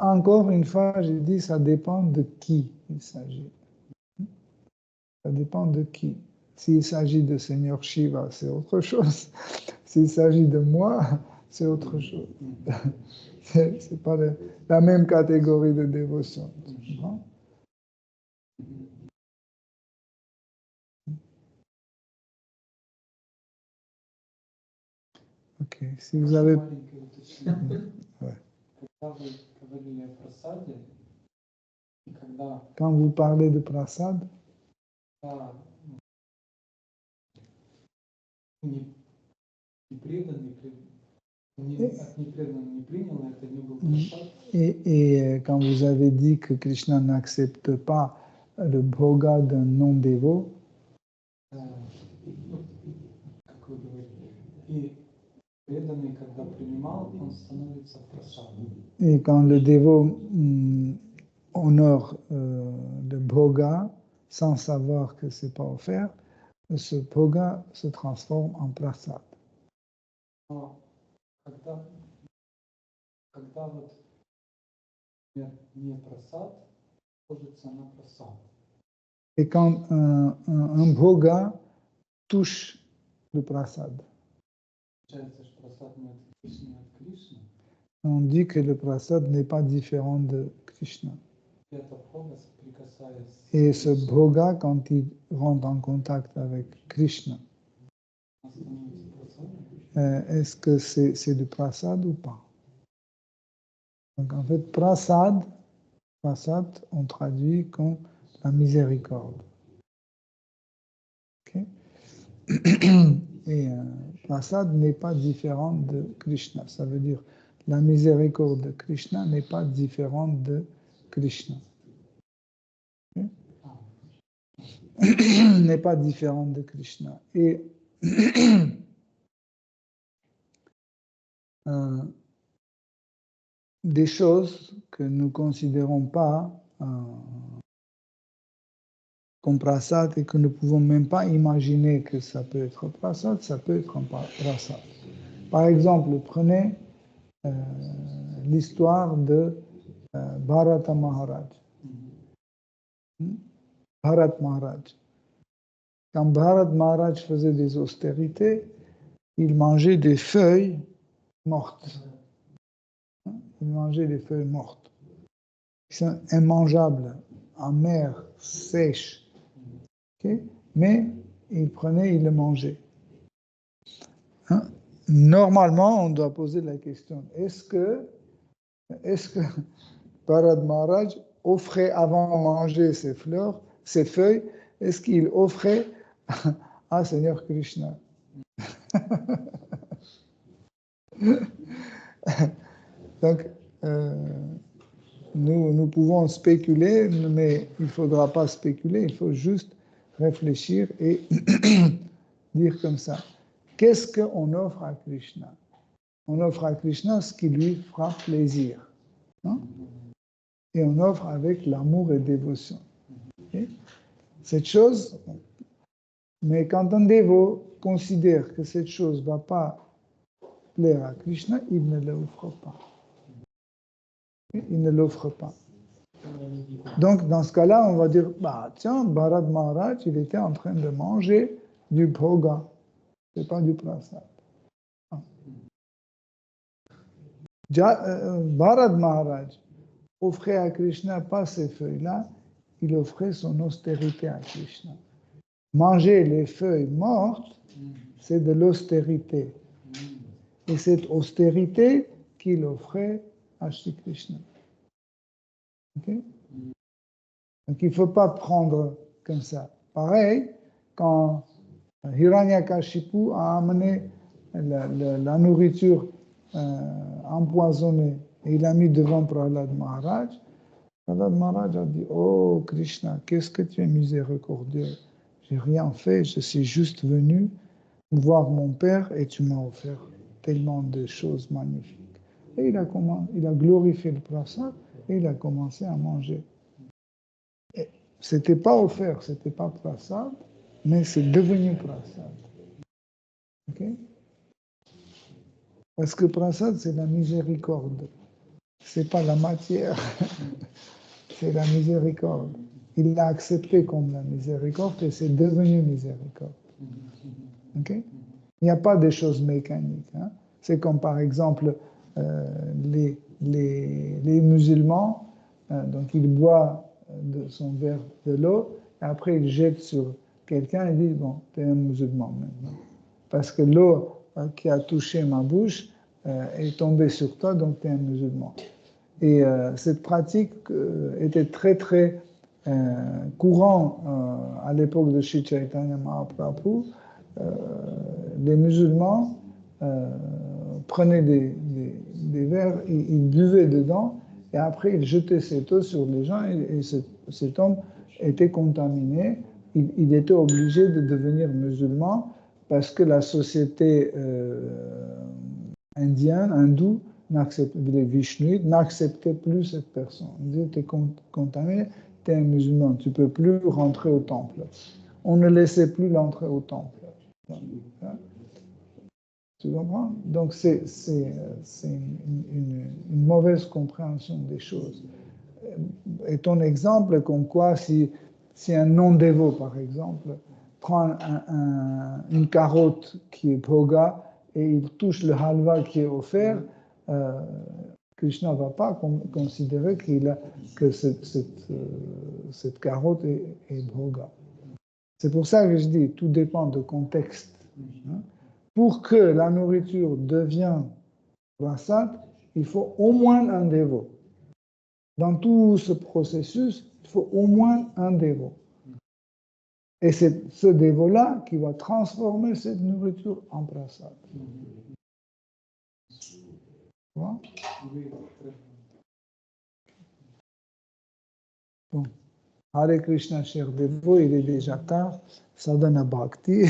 Encore une fois, j'ai dit, ça dépend de qui il s'agit. Ça dépend de qui. S'il s'agit de Seigneur Shiva, c'est autre chose. S'il s'agit de moi, c'est autre chose. C'est pas la même catégorie de dévotion. Ok, si vous avez... Маленькое уточнение. Ouais. Когда вы говорили о просаде, И когда Quand vous parlez de prasad, непреданный, от непреданного не принял, это не был просад. et quand vous avez dit que Krishna n'accepte pas le bhoga d'un non-dévot, Как вы говорите, и преданный, когда принимал, он становится просадом. et quand le dévot honore le bhoga sans savoir que c'est pas offert, ce bhoga se transforme en prasad. Но когда вот не просад, ложится на просад. Et quand un bhoga touche le prasad, Получается, что просад не от Кришны, а от Кришны. on dit que le prasad n'est pas différent de Krishna. И это бхога, соприкасаясь Et ce bhoga, quand il rentre en contact avec Krishna, он становится просадом. est-ce que c'est du prasad ou pas? Donc en fait, prasad, on traduit comme la miséricorde. Okay? Et prasad n'est pas différent de Krishna. Ça veut dire la miséricorde de Krishna n'est pas différente de Krishna. Okay? N'est pas différente de Krishna. Et des choses que nous ne considérons pas comme prasad et que nous ne pouvons même pas imaginer que ça peut être prasad, ça peut être prasad. Par exemple, prenez l'histoire de Bharata Maharaj. Bharat Maharaj. Quand Bharat Maharaj faisait des austérités, il mangeait des feuilles mortes. Il mangeait des feuilles mortes. Ils sont immangeables, amères, sèches. Okay? Mais il prenait, il le mangeait. Hein? Normalement, on doit poser la question, est-ce que Bharat Maharaj offrait avant de manger ces feuilles, est-ce qu'il offrait à Seigneur Krishna? Donc, nous pouvons spéculer, mais il ne faudra pas spéculer, il faut juste réfléchir et dire comme ça. Qu'est-ce qu'on offre à Krishna? On offre à Krishna ce qui lui fera plaisir. Non? Et on offre avec l'amour et dévotion. Okay? Cette chose, mais quand un dévot considère que cette chose ne va pas plaire à Krishna, il ne l'offre pas. Il ne l'offre pas. Donc, dans ce cas-là, on va dire, bah, tiens, Bharat Maharaj, il était en train de manger du bhoga. Ce n'est pas du prasad. Bharat Maharaj offrait à Krishna pas ces feuilles-là, il offrait son austérité à Krishna. Manger les feuilles mortes, c'est de l'austérité. Et cette austérité qu'il offrait à Shri Krishna. Okay? Donc il ne faut pas prendre comme ça. Pareil, quand Hiranyakashipu a amené la nourriture empoisonnée et il a mis devant Prahlad Maharaj, Prahlad Maharaj a dit, oh Krishna, qu'est-ce que tu es miséricordieux. J'ai rien fait, je suis juste venu voir mon père et tu m'as offert tellement de choses magnifiques. Et il a glorifié le prasad et il a commencé à manger. Ce n'était pas offert, ce n'était pas prasad, mais c'est devenu prasad. Okay? Parce que prasad, c'est la miséricorde. Ce n'est pas la matière, c'est la miséricorde. Il l'a accepté comme la miséricorde et c'est devenu miséricorde. Okay? Il n'y a pas de choses mécaniques. Hein? C'est comme par exemple les musulmans, donc ils boivent de son verre de l'eau et après ils jettent sur quelqu'un et disent bon, tu es un musulman maintenant. Parce que l'eau qui a touché ma bouche est tombée sur toi, donc tu es un musulman. Et cette pratique était très, très courante à l'époque de Sri Chaitanya Mahaprabhu. Les musulmans prenaient des verres, ils buvaient dedans, et après ils jetaient cette eau sur les gens, et cet homme était contaminé. Il était obligé de devenir musulman parce que la société indienne, hindoue, les Vishnuites n'acceptaient plus cette personne. Ils disaient, tu es contaminé, tu es un musulman, tu ne peux plus rentrer au temple. On ne laissait plus l'entrée au temple. Tu comprends? Donc c'est une mauvaise compréhension des choses. Et ton exemple, comme quoi si un non-dévot, par exemple, prend une carotte qui est bhoga et il touche le halva qui est offert, Krishna ne va pas considérer que cette carotte est bhoga. C'est pour ça que je dis, tout dépend du contexte. Hein. Pour que la nourriture devienne prasad, il faut au moins un dévot. Dans tout ce processus, il faut au moins un dévot. Et c'est ce dévot-là qui va transformer cette nourriture en prasad. Bon. Hare Krishna, cher dévot, il est déjà tard. Sadhana Bhakti.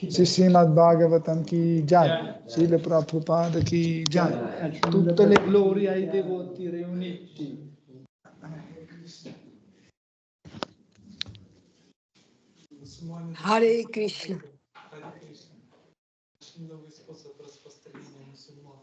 Srimad Bhagavatam ki jai. Srila Prabhupada ki jai. Tutte le glorie ai devoti riuniti. Hare Krishna. Новый способ распространения мусульманства.